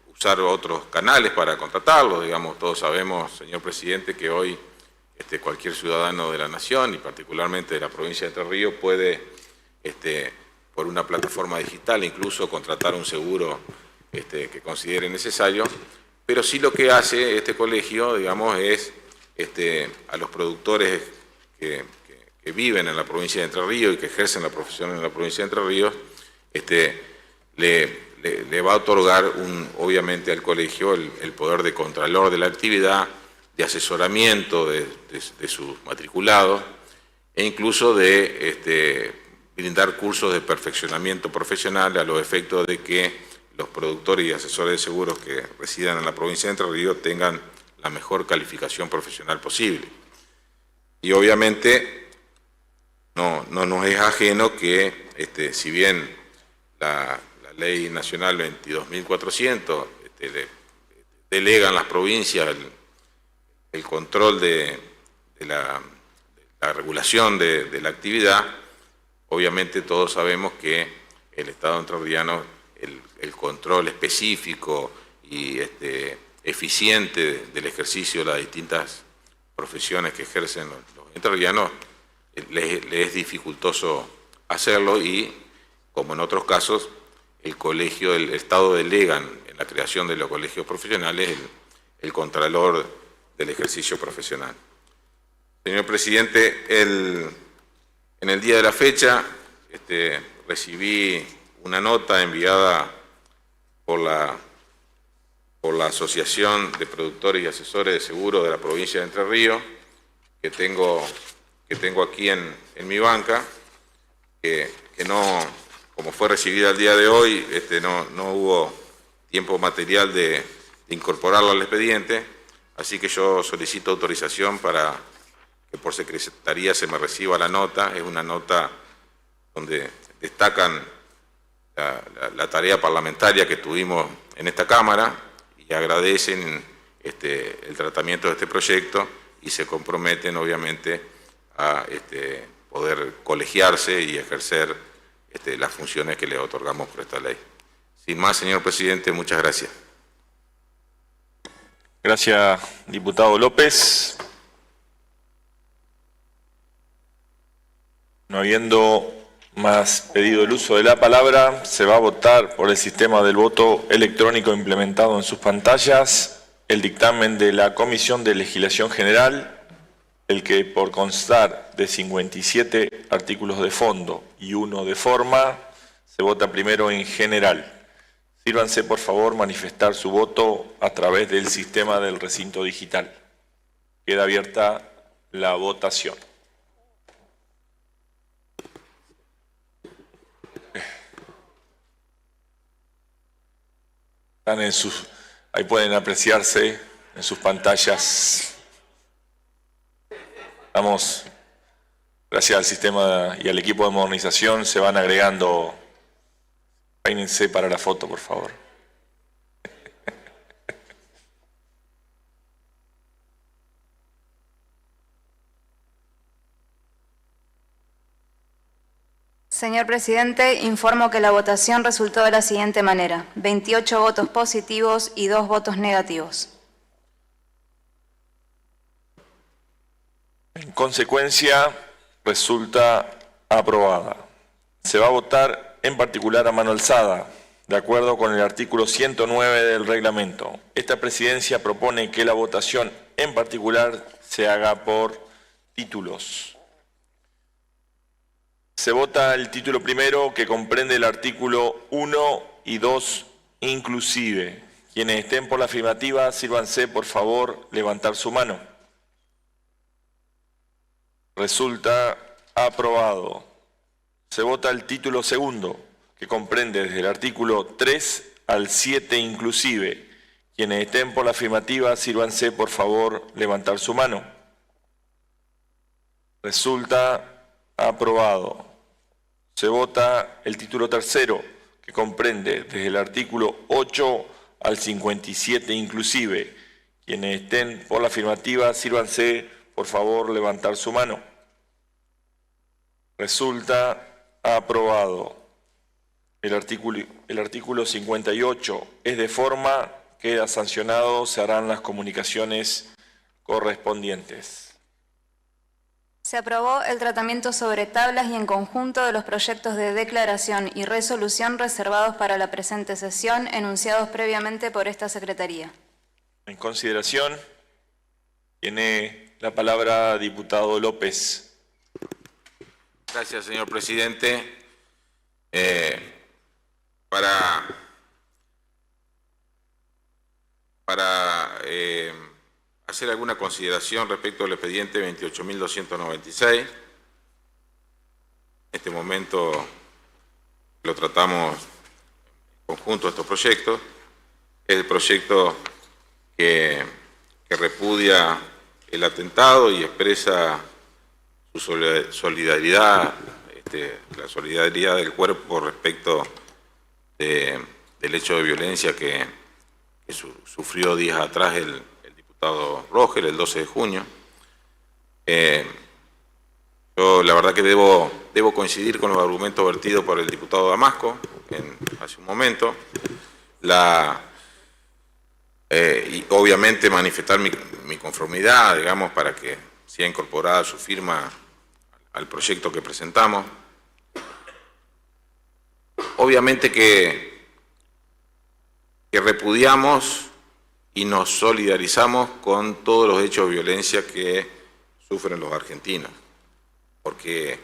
usar otros canales para contratarlo. Digamos, todos sabemos, señor presidente, que hoy cualquier ciudadano de la nación y particularmente de la provincia de Entre Ríos puede, por una plataforma digital, incluso contratar un seguro que considere necesario, pero sí lo que hace este colegio, digamos, es a los productores que viven en la provincia de Entre Ríos y que ejercen la profesión en la provincia de Entre Ríos, le va a otorgar obviamente al colegio el poder de contralor de la actividad, de asesoramiento de sus matriculados e incluso de brindar cursos de perfeccionamiento profesional a los efectos de que los productores y asesores de seguros que residan en la provincia de Entre Ríos tengan la mejor calificación profesional posible. Y obviamente no nos es ajeno que, si bien la Ley Nacional 22.400 delegan las provincias el control de la regulación de la actividad, obviamente todos sabemos que el Estado entrerriano, el control específico y eficiente del ejercicio de las distintas profesiones que ejercen los entrerrianos, le es dificultoso hacerlo y, como en otros casos, el Estado delega en la creación de los colegios profesionales el contralor del ejercicio profesional. Señor presidente, en el día de la fecha recibí una nota enviada por la Asociación de Productores y Asesores de Seguros de la provincia de Entre Ríos, que tengo aquí en mi banca, que no, como fue recibida el día de hoy, no hubo tiempo material de incorporarlo al expediente, así que yo solicito autorización para que por secretaría se me reciba la nota. Es una nota donde destacan la tarea parlamentaria que tuvimos en esta Cámara y agradecen el tratamiento de este proyecto y se comprometen obviamente a poder colegiarse y ejercer las funciones que le otorgamos por esta ley. Sin más, señor presidente, muchas gracias. Gracias, diputado López. No habiendo más pedido el uso de la palabra, se va a votar por el sistema del voto electrónico implementado en sus pantallas el dictamen de la Comisión de Legislación General, el que, por constar de 57 artículos de fondo y 1 de forma, se vota primero en general. Sírvanse, por favor, manifestar su voto a través del sistema del recinto digital. Queda abierta la votación. Están ahí pueden apreciarse en sus pantallas. Estamos, gracias al sistema y al equipo de modernización, se van agregando. Peínense para la foto, por favor. Señor presidente, informo que la votación resultó de la siguiente manera: 28 votos positivos y 2 votos negativos. consecuencia, resulta aprobada. Se va a votar en particular a mano alzada, de acuerdo con el artículo 109 del reglamento. Esta presidencia propone que la votación en particular se haga por títulos. Se vota el título primero, que comprende el artículo 1 y 2 inclusive. Quienes estén por la afirmativa, sírvanse por favor levantar su mano. Resulta aprobado. Se vota el título segundo, que comprende desde el artículo 3 al 7 inclusive. Quienes estén por la afirmativa, sírvanse por favor levantar su mano. Resulta aprobado. Se vota el título tercero, que comprende desde el artículo 8 al 57 inclusive. Quienes estén por la afirmativa, sírvanse por favor levantar su mano. Resulta aprobado. El artículo 58 es de forma, queda sancionado, se harán las comunicaciones correspondientes. Se aprobó el tratamiento sobre tablas y en conjunto de los proyectos de declaración y resolución reservados para la presente sesión, enunciados previamente por esta Secretaría. En consideración, tiene la palabra diputado López. Gracias, señor presidente. Para hacer alguna consideración respecto al expediente 28.296. En este momento lo tratamos en conjunto estos proyectos. Es el proyecto que repudia el atentado y expresa su solidaridad, la solidaridad del cuerpo respecto del hecho de violencia que sufrió días atrás el diputado Rogel, el 12 de junio. Yo la verdad que debo coincidir con los argumentos vertidos por el diputado Damasco hace un momento. Y obviamente manifestar mi conformidad, digamos, para que sea incorporada su firma al proyecto que presentamos. Obviamente que repudiamos y nos solidarizamos con todos los hechos de violencia que sufren los argentinos, porque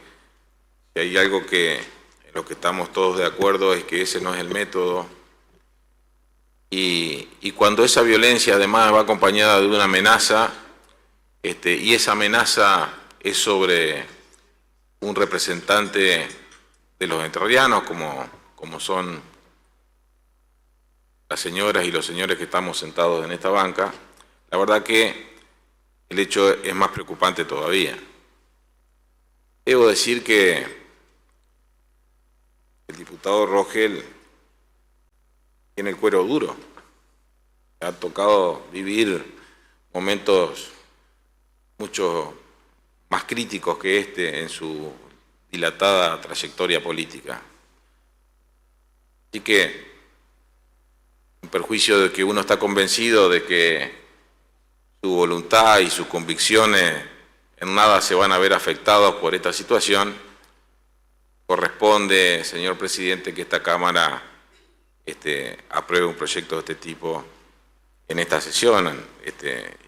si hay algo en lo que estamos todos de acuerdo es que ese no es el método, y cuando esa violencia además va acompañada de una amenaza, y esa amenaza es sobre un representante de los entrerrianos, como son las señoras y los señores que estamos sentados en esta banca, la verdad que el hecho es más preocupante todavía. Debo decir que el diputado Rogel tiene el cuero duro. Ha tocado vivir momentos mucho más críticos que este en su dilatada trayectoria política. Así que, en perjuicio de que uno está convencido de que su voluntad y sus convicciones en nada se van a ver afectados por esta situación, corresponde, señor presidente, que esta Cámara apruebe un proyecto de este tipo en esta sesión,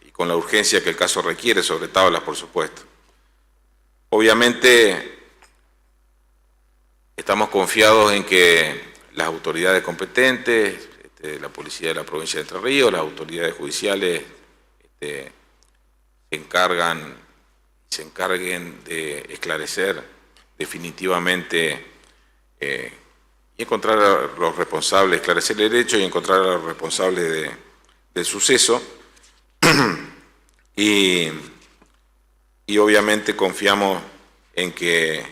y con la urgencia que el caso requiere, sobre tablas, por supuesto. Obviamente, estamos confiados en que las autoridades competentes, la Policía de la Provincia de Entre Ríos, las autoridades judiciales, se encarguen de esclarecer definitivamente y encontrar a los responsables, esclarecer el hecho y encontrar a los responsables del suceso. Y obviamente confiamos en que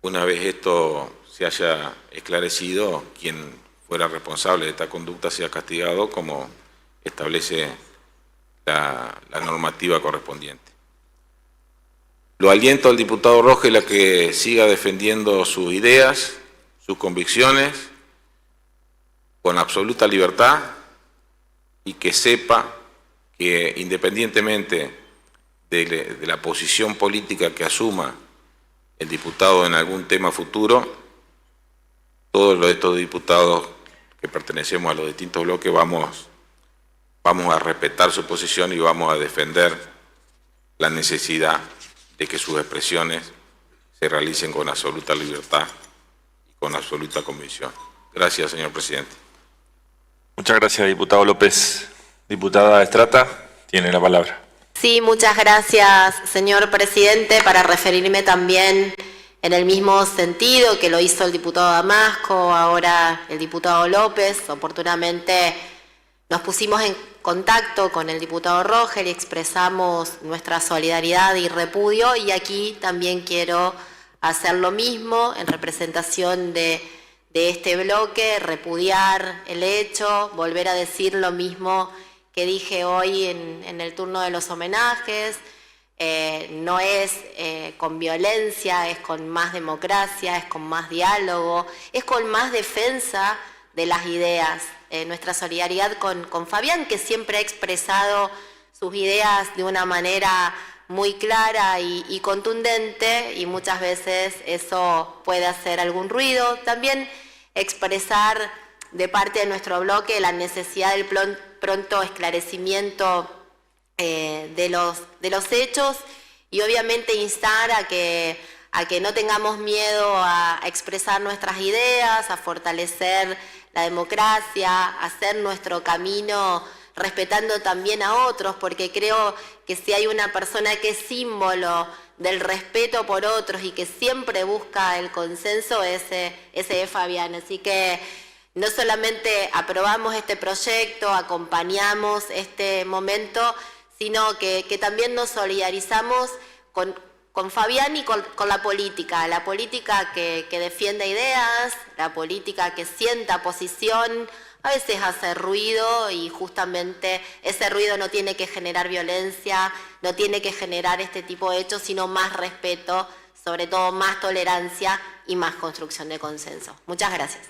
una vez esto se haya esclarecido, quien fuera responsable de esta conducta sea castigado como establece la normativa correspondiente. Lo aliento al diputado Rogel a que siga defendiendo sus ideas, sus convicciones, con absoluta libertad, y que sepa que independientemente de la posición política que asuma el diputado en algún tema futuro, todos estos diputados que pertenecemos a los distintos bloques vamos a respetar su posición y vamos a defender la necesidad de que sus expresiones se realicen con absoluta libertad y con absoluta convicción. Gracias, señor presidente. Muchas gracias, diputado López. Diputada Estrata, tiene la palabra. Sí, muchas gracias, señor presidente. Para referirme también en el mismo sentido que lo hizo el diputado Damasco, ahora el diputado López, oportunamente nos pusimos en contacto con el diputado Rogel y expresamos nuestra solidaridad y repudio, y aquí también quiero hacer lo mismo en representación de este bloque, repudiar el hecho, volver a decir lo mismo que dije hoy en el turno de los homenajes. No es con violencia, es con más democracia, es con más diálogo, es con más defensa de las ideas. Nuestra solidaridad con Fabián, que siempre ha expresado sus ideas de una manera muy clara y contundente, y muchas veces eso puede hacer algún ruido. También expresar de parte de nuestro bloque la necesidad del pronto esclarecimiento de los hechos, y obviamente instar a que no tengamos miedo a expresar nuestras ideas, a fortalecer la democracia, a hacer nuestro camino respetando también a otros, porque creo que si hay una persona que es símbolo del respeto por otros y que siempre busca el consenso, ese es Fabián. Así que no solamente aprobamos este proyecto, acompañamos este momento, sino que también nos solidarizamos con Fabián y con la política que defiende ideas, la política que sienta posición. A veces hace ruido, y justamente ese ruido no tiene que generar violencia, no tiene que generar este tipo de hechos, sino más respeto, sobre todo más tolerancia y más construcción de consenso. Muchas gracias.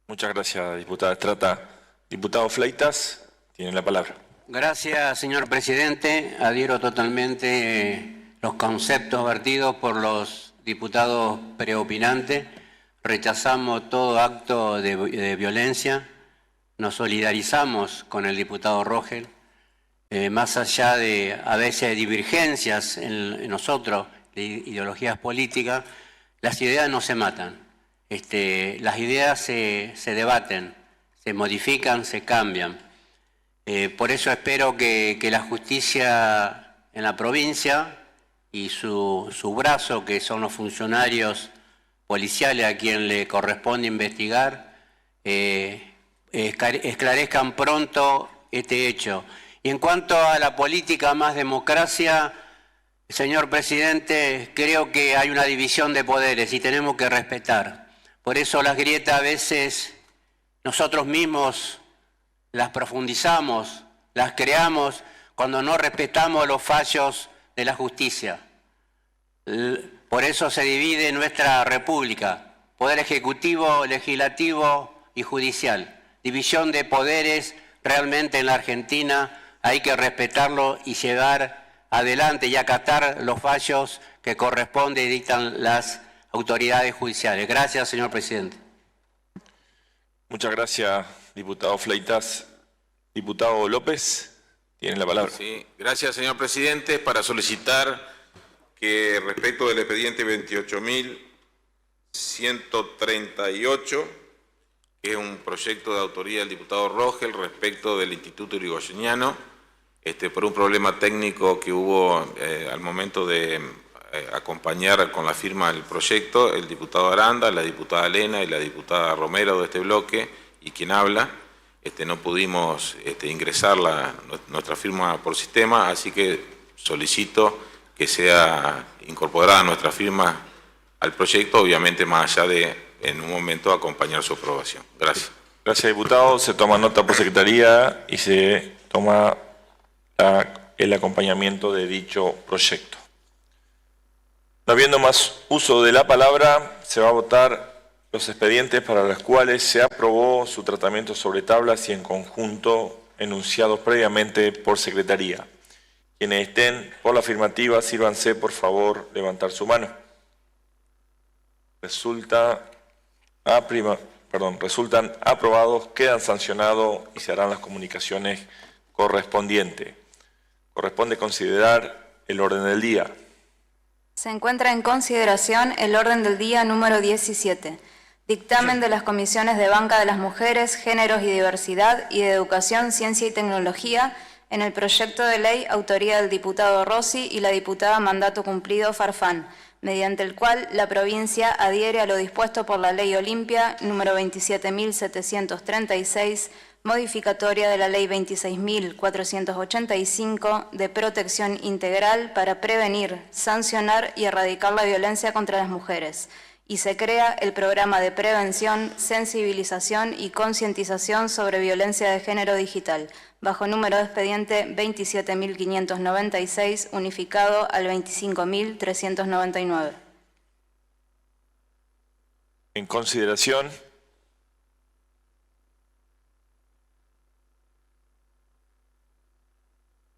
Muchas gracias, diputada Estrata. Diputado Fleitas, tiene la palabra. Gracias, señor presidente. Adhiero totalmente los conceptos vertidos por los diputados preopinantes. Rechazamos todo acto de violencia. Nos solidarizamos con el diputado Rogel. Más allá de a veces divergencias en nosotros, de ideologías políticas, las ideas no se matan. Las ideas se debaten, se modifican, se cambian. Por eso espero que la justicia en la provincia y su brazo, que son los funcionarios policiales a quien le corresponde investigar, esclarezcan pronto este hecho. Y en cuanto a la política más democracia, señor presidente, creo que hay una división de poderes y tenemos que respetar. Por eso las grietas a veces nosotros mismos las profundizamos, las creamos cuando no respetamos los fallos de la justicia. Por eso se divide nuestra república, poder ejecutivo, legislativo y judicial. División de poderes realmente en la Argentina hay que respetarlo y llevar adelante y acatar los fallos que corresponden y dictan las autoridades judiciales. Gracias, señor presidente. Muchas gracias, diputado Fleitas. Diputado López, tiene la palabra. Sí, gracias, señor presidente. Para solicitar que respecto del expediente 28.138, que es un proyecto de autoría del diputado Rogel respecto del Instituto Irigoyeniano, por un problema técnico que hubo al momento de acompañar con la firma del proyecto, el diputado Aranda, la diputada Elena y la diputada Romero de este bloque, y quien habla, no pudimos ingresar nuestra firma por sistema, así que solicito que sea incorporada nuestra firma al proyecto, obviamente más allá de en un momento acompañar su aprobación. Gracias. Gracias, diputado. Se toma nota por secretaría y se toma el acompañamiento de dicho proyecto. No habiendo más uso de la palabra, se va a votar los expedientes para los cuales se aprobó su tratamiento sobre tablas y en conjunto enunciados previamente por secretaría. Quienes estén por la afirmativa, sírvanse por favor levantar su mano. Resultan aprobados, quedan sancionados y se harán las comunicaciones correspondientes. Corresponde considerar el orden del día. Se encuentra en consideración el orden del día número 17. Dictamen de las comisiones de Banca de las Mujeres, Géneros y Diversidad y de Educación, Ciencia y Tecnología en el proyecto de ley autoría del diputado Rossi y la diputada Mandato Cumplido Farfán, mediante el cual la provincia adhiere a lo dispuesto por la Ley Olimpia número 27.736, modificatoria de la Ley 26.485 de protección integral para prevenir, sancionar y erradicar la violencia contra las mujeres, y se crea el programa de prevención, sensibilización y concientización sobre violencia de género digital, bajo número de expediente 27.596, unificado al 25.399. En consideración.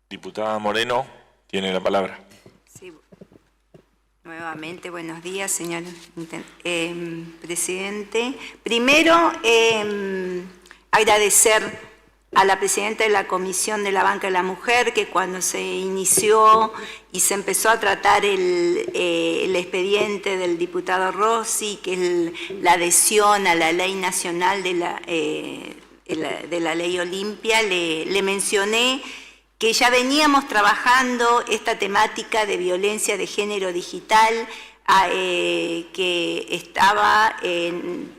Diputada Moreno, tiene la palabra. Sí. Nuevamente, buenos días, señor presidente. Primero, agradecer a la presidenta de la Comisión de la Banca de la Mujer, que cuando se inició y se empezó a tratar el expediente del diputado Rossi, que es la adhesión a la ley nacional de la ley Olimpia, le mencioné que ya veníamos trabajando esta temática de violencia de género digital, que estaba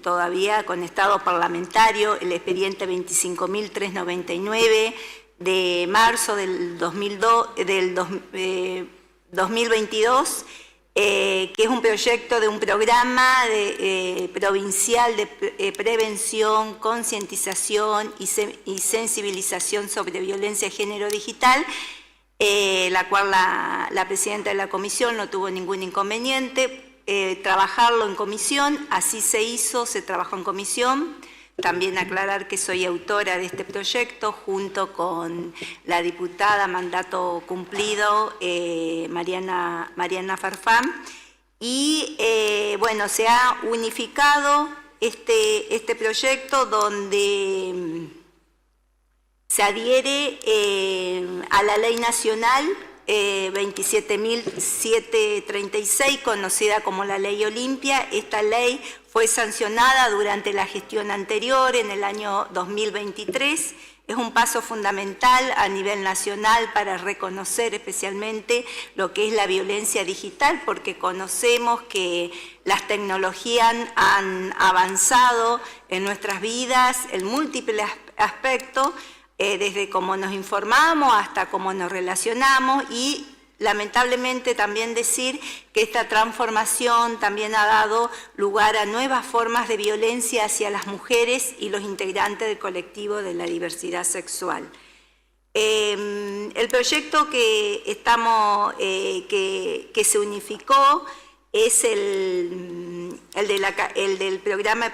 todavía con estado parlamentario, el expediente 25.399 de marzo del 2022, que es un proyecto de un programa provincial de prevención, concientización y sensibilización sobre violencia de género digital, la cual la presidenta de la comisión no tuvo ningún inconveniente trabajarlo en comisión, así se hizo, se trabajó en comisión. También aclarar que soy autora de este proyecto junto con la diputada Mandato Cumplido, Mariana Farfán. Y bueno, se ha unificado este proyecto donde se adhiere a la ley nacional 27.736, conocida como la Ley Olimpia. Esta ley fue sancionada durante la gestión anterior, en el año 2023. Es un paso fundamental a nivel nacional para reconocer especialmente lo que es la violencia digital, porque conocemos que las tecnologías han avanzado en nuestras vidas en múltiples aspectos, desde cómo nos informamos hasta cómo nos relacionamos, y lamentablemente también decir que esta transformación también ha dado lugar a nuevas formas de violencia hacia las mujeres y los integrantes del colectivo de la diversidad sexual. El proyecto que se unificó es el del programa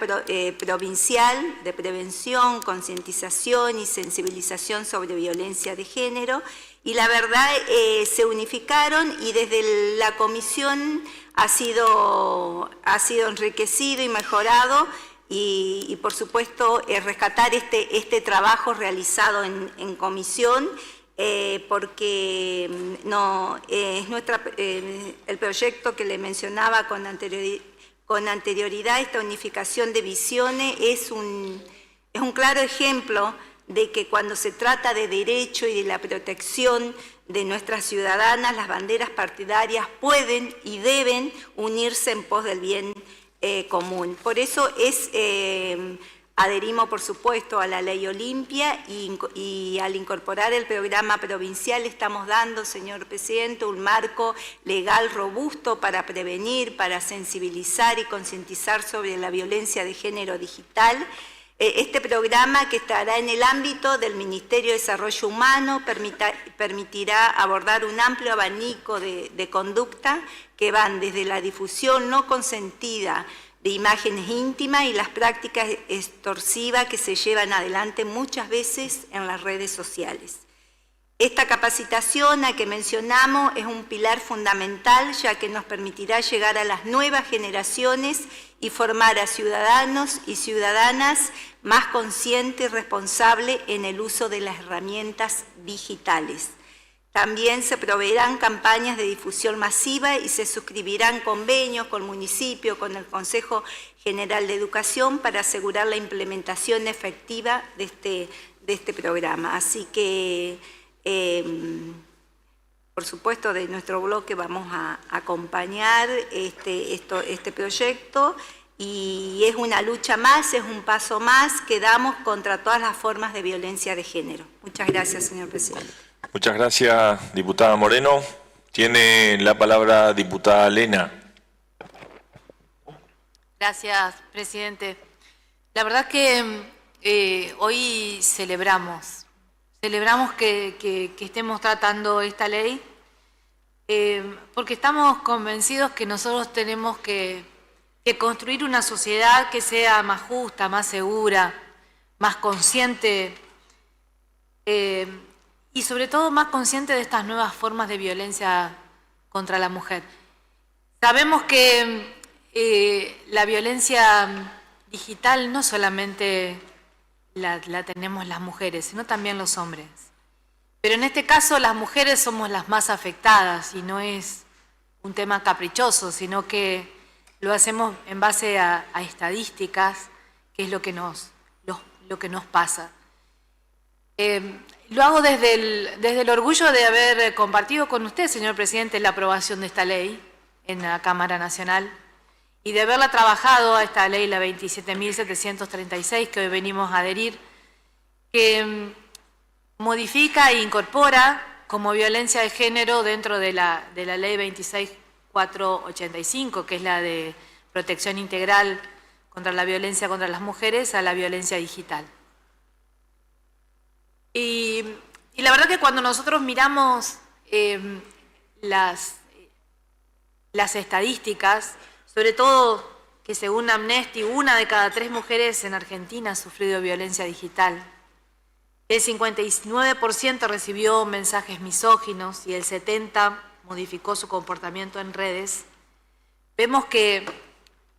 provincial de prevención, concientización y sensibilización sobre violencia de género, y la verdad se unificaron, y desde la comisión ha sido enriquecido y mejorado, y por supuesto rescatar este trabajo realizado en comisión, porque no es el proyecto que le mencionaba con anterioridad, esta unificación de visiones es un claro ejemplo de que cuando se trata de derecho y de la protección de nuestras ciudadanas, las banderas partidarias pueden y deben unirse en pos del bien común. Por eso adherimos, por supuesto, a la Ley Olimpia, y al incorporar el programa provincial estamos dando, señor presidente, un marco legal robusto para prevenir, para sensibilizar y concientizar sobre la violencia de género digital. Este programa, que estará en el ámbito del Ministerio de Desarrollo Humano, permitirá abordar un amplio abanico de conducta que van desde la difusión no consentida de imágenes íntimas y las prácticas extorsivas que se llevan adelante muchas veces en las redes sociales. Esta capacitación a que mencionamos es un pilar fundamental, ya que nos permitirá llegar a las nuevas generaciones y formar a ciudadanos y ciudadanas más conscientes y responsables en el uso de las herramientas digitales. También se proveerán campañas de difusión masiva y se suscribirán convenios con el municipio, con el Consejo General de Educación para asegurar la implementación efectiva de este programa. Así que, por supuesto, de nuestro bloque vamos a acompañar este proyecto y es una lucha más, es un paso más que damos contra todas las formas de violencia de género. Muchas gracias, señor presidente. Muchas gracias, diputada Moreno. Tiene la palabra diputada Lena. Gracias, presidente. La verdad que hoy celebramos que estemos tratando esta ley, porque estamos convencidos que nosotros tenemos que construir una sociedad que sea más justa, más segura, más consciente, y sobre todo más consciente de estas nuevas formas de violencia contra la mujer. Sabemos que la violencia digital no solamente la tenemos las mujeres, sino también los hombres. Pero en este caso las mujeres somos las más afectadas y no es un tema caprichoso, sino que lo hacemos en base a estadísticas, que es lo que nos pasa. Lo hago desde el orgullo de haber compartido con usted, señor presidente, la aprobación de esta ley en la Cámara Nacional y de haberla trabajado a esta ley, la 27.736, que hoy venimos a adherir, que modifica e incorpora como violencia de género dentro de la ley 26.485, que es la de protección integral contra la violencia contra las mujeres, a la violencia digital. Y la verdad que cuando nosotros miramos las estadísticas, sobre todo que según Amnesty, 1 de cada 3 mujeres en Argentina ha sufrido violencia digital, el 59% recibió mensajes misóginos y el 70% modificó su comportamiento en redes, vemos que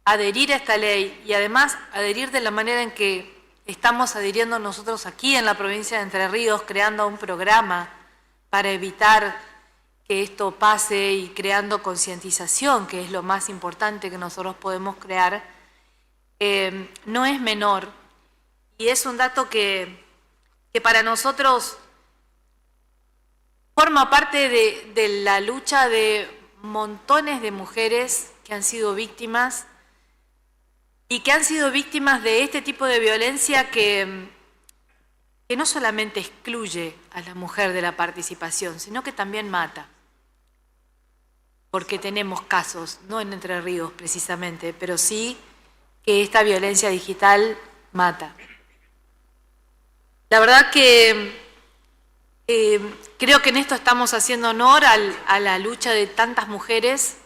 adherir a esta ley y además adherir de la manera en que estamos adhiriendo nosotros aquí en la provincia de Entre Ríos, creando un programa para evitar que esto pase y creando concientización, que es lo más importante que nosotros podemos crear, no es menor. Y es un dato que para nosotros forma parte de la lucha de montones de mujeres que han sido víctimas y que han sido víctimas de este tipo de violencia que no solamente excluye a la mujer de la participación, sino que también mata. Porque tenemos casos, no en Entre Ríos precisamente, pero sí que esta violencia digital mata. La verdad que creo que en esto estamos haciendo honor a la lucha de tantas mujeres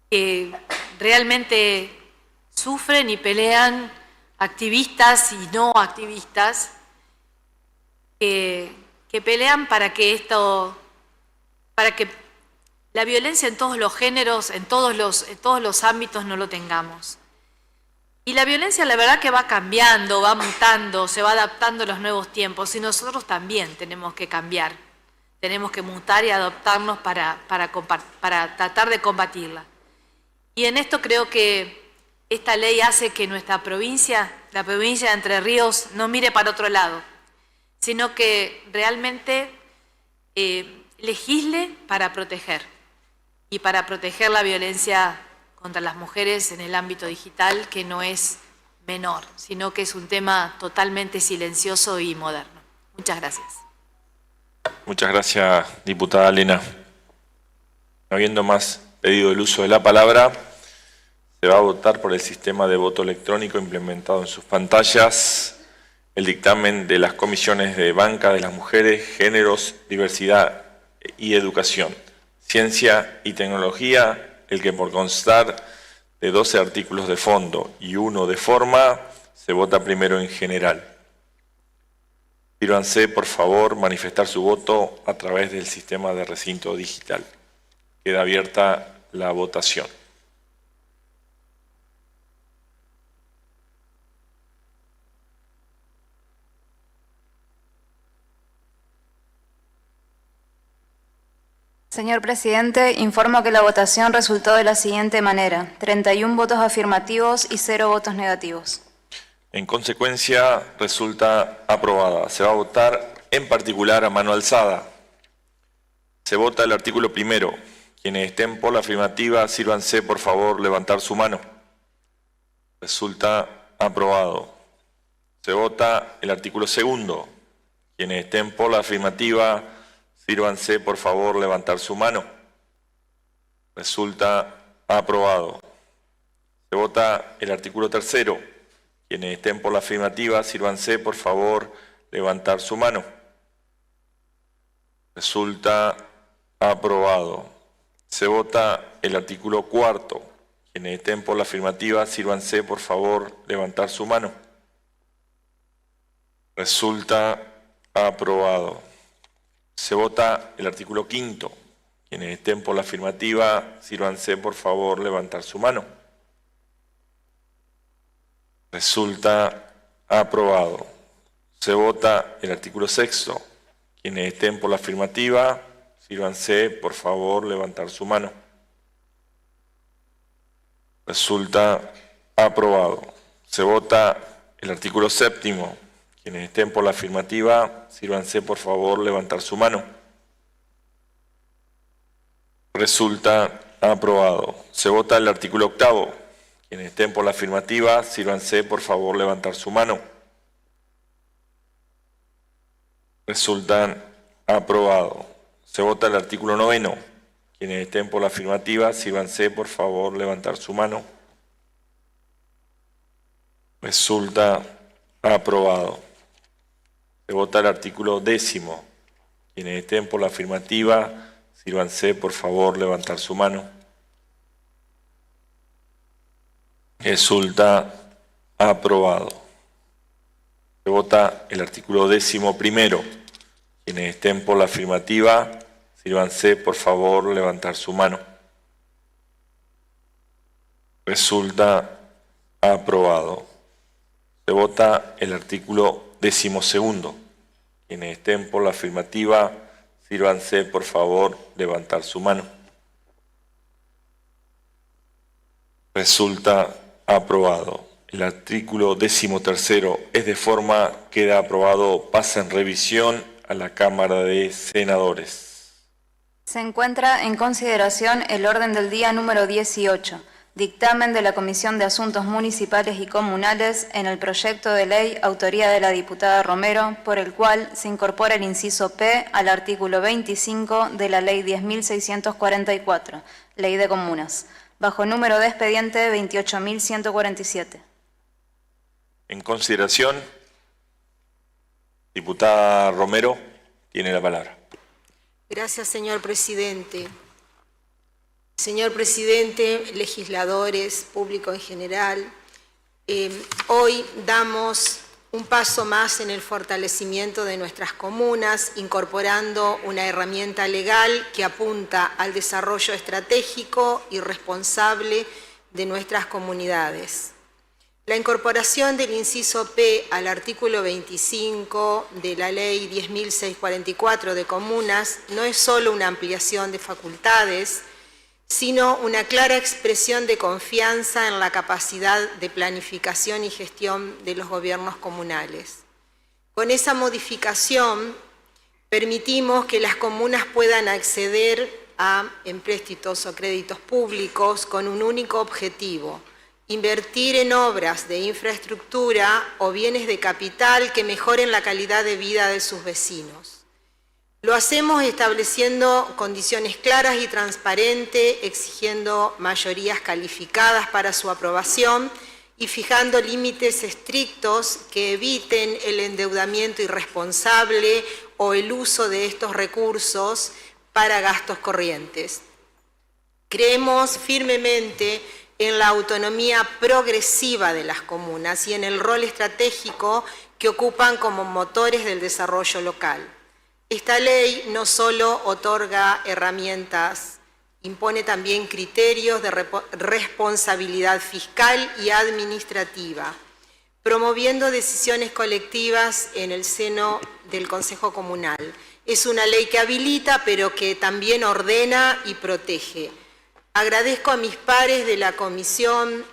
que realmente sufren y pelean, activistas y no activistas, que pelean para que la violencia en todos los géneros, en todos los ámbitos no lo tengamos. Y la violencia la verdad que va cambiando, va mutando, se va adaptando a los nuevos tiempos y nosotros también tenemos que cambiar, tenemos que mutar y adaptarnos para tratar de combatirla. Y en esto creo que esta ley hace que nuestra provincia, la provincia de Entre Ríos, no mire para otro lado, sino que realmente legisle para proteger y para proteger la violencia contra las mujeres en el ámbito digital, que no es menor, sino que es un tema totalmente silencioso y moderno. Muchas gracias. Muchas gracias, diputada Lena. No habiendo más pedido el uso de la palabra, se va a votar por el sistema de voto electrónico implementado en sus pantallas el dictamen de las comisiones de Banca de las Mujeres, Géneros, Diversidad y Educación, Ciencia y Tecnología, el que por constar de 12 artículos de fondo y 1 de forma, se vota primero en general. Sírvanse, por favor, manifestar su voto a través del sistema de recinto digital. Queda abierta la votación. Señor presidente, informo que la votación resultó de la siguiente manera: 31 votos afirmativos y 0 votos negativos. En consecuencia, resulta aprobada. Se va a votar en particular a mano alzada. Se vota el artículo primero. Quienes estén por la afirmativa, sírvanse, por favor, levantar su mano. Resulta aprobado. Se vota el artículo segundo. Quienes estén por la afirmativa, sírvanse, por favor, levantar su mano. Resulta aprobado. Se vota el artículo tercero. Quienes estén por la afirmativa, sírvanse, por favor, levantar su mano. Resulta aprobado. Se vota el artículo cuarto. Quienes estén por la afirmativa, sírvanse, por favor, levantar su mano. Resulta aprobado. Se vota el artículo quinto. Quienes estén por la afirmativa, sírvanse, por favor, levantar su mano. Resulta aprobado. Se vota el artículo sexto. Quienes estén por la afirmativa, sírvanse, por favor, levantar su mano. Resulta aprobado. Se vota el artículo séptimo. Quienes estén por la afirmativa, sírvanse, por favor, levantar su mano. Resulta aprobado. Se vota el artículo octavo. Quienes estén por la afirmativa, sírvanse, por favor, levantar su mano. Resulta aprobado. Se vota el artículo noveno. Quienes estén por la afirmativa, sírvanse, por favor, levantar su mano. Resulta aprobado. Se vota el artículo décimo. Quienes estén por la afirmativa, sírvanse, por favor, levantar su mano. Resulta aprobado. Se vota el artículo 11º. Quienes estén por la afirmativa, sírvanse, por favor, levantar su mano. Resulta aprobado. Se vota el artículo 12º. Quienes estén por la afirmativa, sírvanse, por favor, levantar su mano. Resulta aprobado. El artículo 13º es de forma, queda aprobado, pasa en revisión a la Cámara de Senadores. Se encuentra en consideración el orden del día número 18, dictamen de la Comisión de Asuntos Municipales y Comunales en el proyecto de ley autoría de la diputada Romero, por el cual se incorpora el inciso P al artículo 25 de la Ley 10.644, Ley de Comunas, bajo número de expediente 28.147. En consideración, diputada Romero, tiene la palabra. Gracias, señor presidente. Señor presidente, legisladores, público en general, hoy damos un paso más en el fortalecimiento de nuestras comunas, incorporando una herramienta legal que apunta al desarrollo estratégico y responsable de nuestras comunidades. La incorporación del inciso P al artículo 25 de la Ley 10.644 de Comunas no es solo una ampliación de facultades, sino una clara expresión de confianza en la capacidad de planificación y gestión de los gobiernos comunales. Con esa modificación permitimos que las comunas puedan acceder a empréstitos o créditos públicos con un único objetivo: invertir en obras de infraestructura o bienes de capital que mejoren la calidad de vida de sus vecinos. Lo hacemos estableciendo condiciones claras y transparentes, exigiendo mayorías calificadas para su aprobación y fijando límites estrictos que eviten el endeudamiento irresponsable o el uso de estos recursos para gastos corrientes. Creemos firmemente en la autonomía progresiva de las comunas y en el rol estratégico que ocupan como motores del desarrollo local. Esta ley no solo otorga herramientas, impone también criterios de responsabilidad fiscal y administrativa, promoviendo decisiones colectivas en el seno del Consejo Comunal. Es una ley que habilita, pero que también ordena y protege. Agradezco a mis pares de la Comisión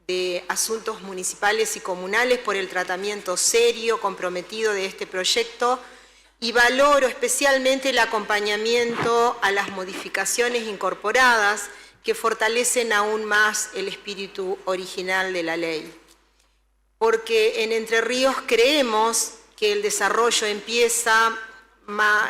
de Asuntos Municipales y Comunales por el tratamiento serio, comprometido de este proyecto y valoro especialmente el acompañamiento a las modificaciones incorporadas que fortalecen aún más el espíritu original de la ley. Porque en Entre Ríos creemos que el desarrollo empieza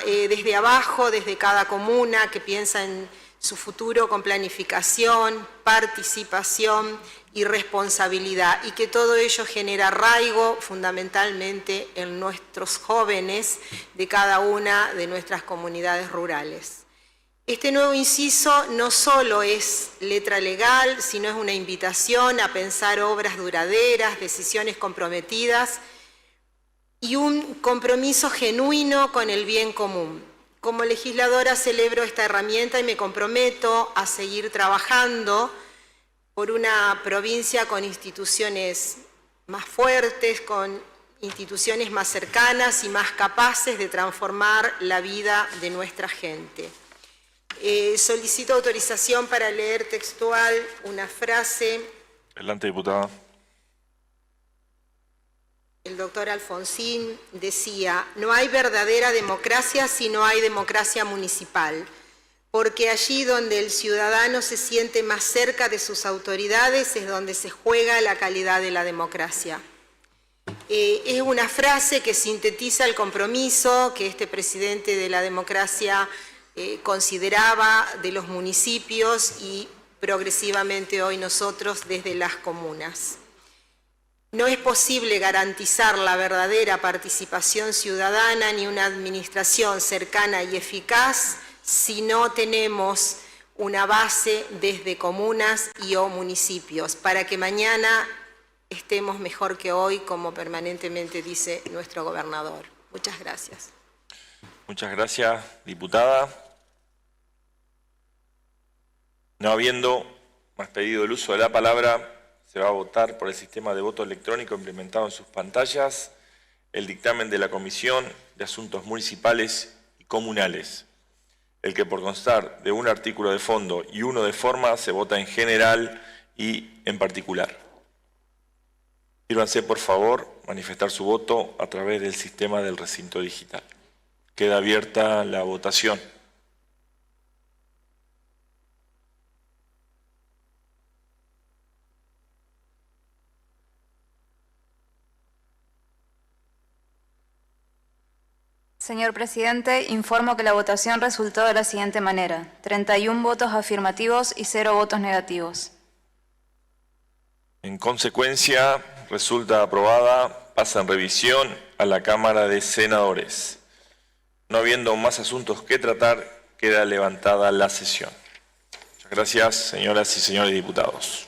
desde abajo, desde cada comuna que piensa en su futuro con planificación, participación y responsabilidad, y que todo ello genera arraigo fundamentalmente en nuestros jóvenes de cada una de nuestras comunidades rurales. Este nuevo inciso no solo es letra legal, sino es una invitación a pensar obras duraderas, decisiones comprometidas y un compromiso genuino con el bien común. Como legisladora celebro esta herramienta y me comprometo a seguir trabajando por una provincia con instituciones más fuertes, con instituciones más cercanas y más capaces de transformar la vida de nuestra gente. Solicito autorización para leer textual una frase. Adelante, diputada. El doctor Alfonsín decía: no hay verdadera democracia si no hay democracia municipal, porque allí donde el ciudadano se siente más cerca de sus autoridades es donde se juega la calidad de la democracia. Es una frase que sintetiza el compromiso que este presidente de la democracia consideraba de los municipios y progresivamente hoy nosotros desde las comunas. No es posible garantizar la verdadera participación ciudadana ni una administración cercana y eficaz si no tenemos una base desde comunas y o municipios, para que mañana estemos mejor que hoy, como permanentemente dice nuestro gobernador. Muchas gracias. Muchas gracias, diputada. No habiendo más pedido el uso de la palabra, se va a votar por el sistema de voto electrónico implementado en sus pantallas el dictamen de la Comisión de Asuntos Municipales y Comunales, el que por constar de un artículo de fondo y uno de forma se vota en general y en particular. Sírvanse, por favor, manifestar su voto a través del sistema del recinto digital. Queda abierta la votación. Señor presidente, informo que la votación resultó de la siguiente manera: 31 votos afirmativos y 0 votos negativos. En consecuencia, resulta aprobada, pasa en revisión a la Cámara de Senadores. No habiendo más asuntos que tratar, queda levantada la sesión. Muchas gracias, señoras y señores diputados.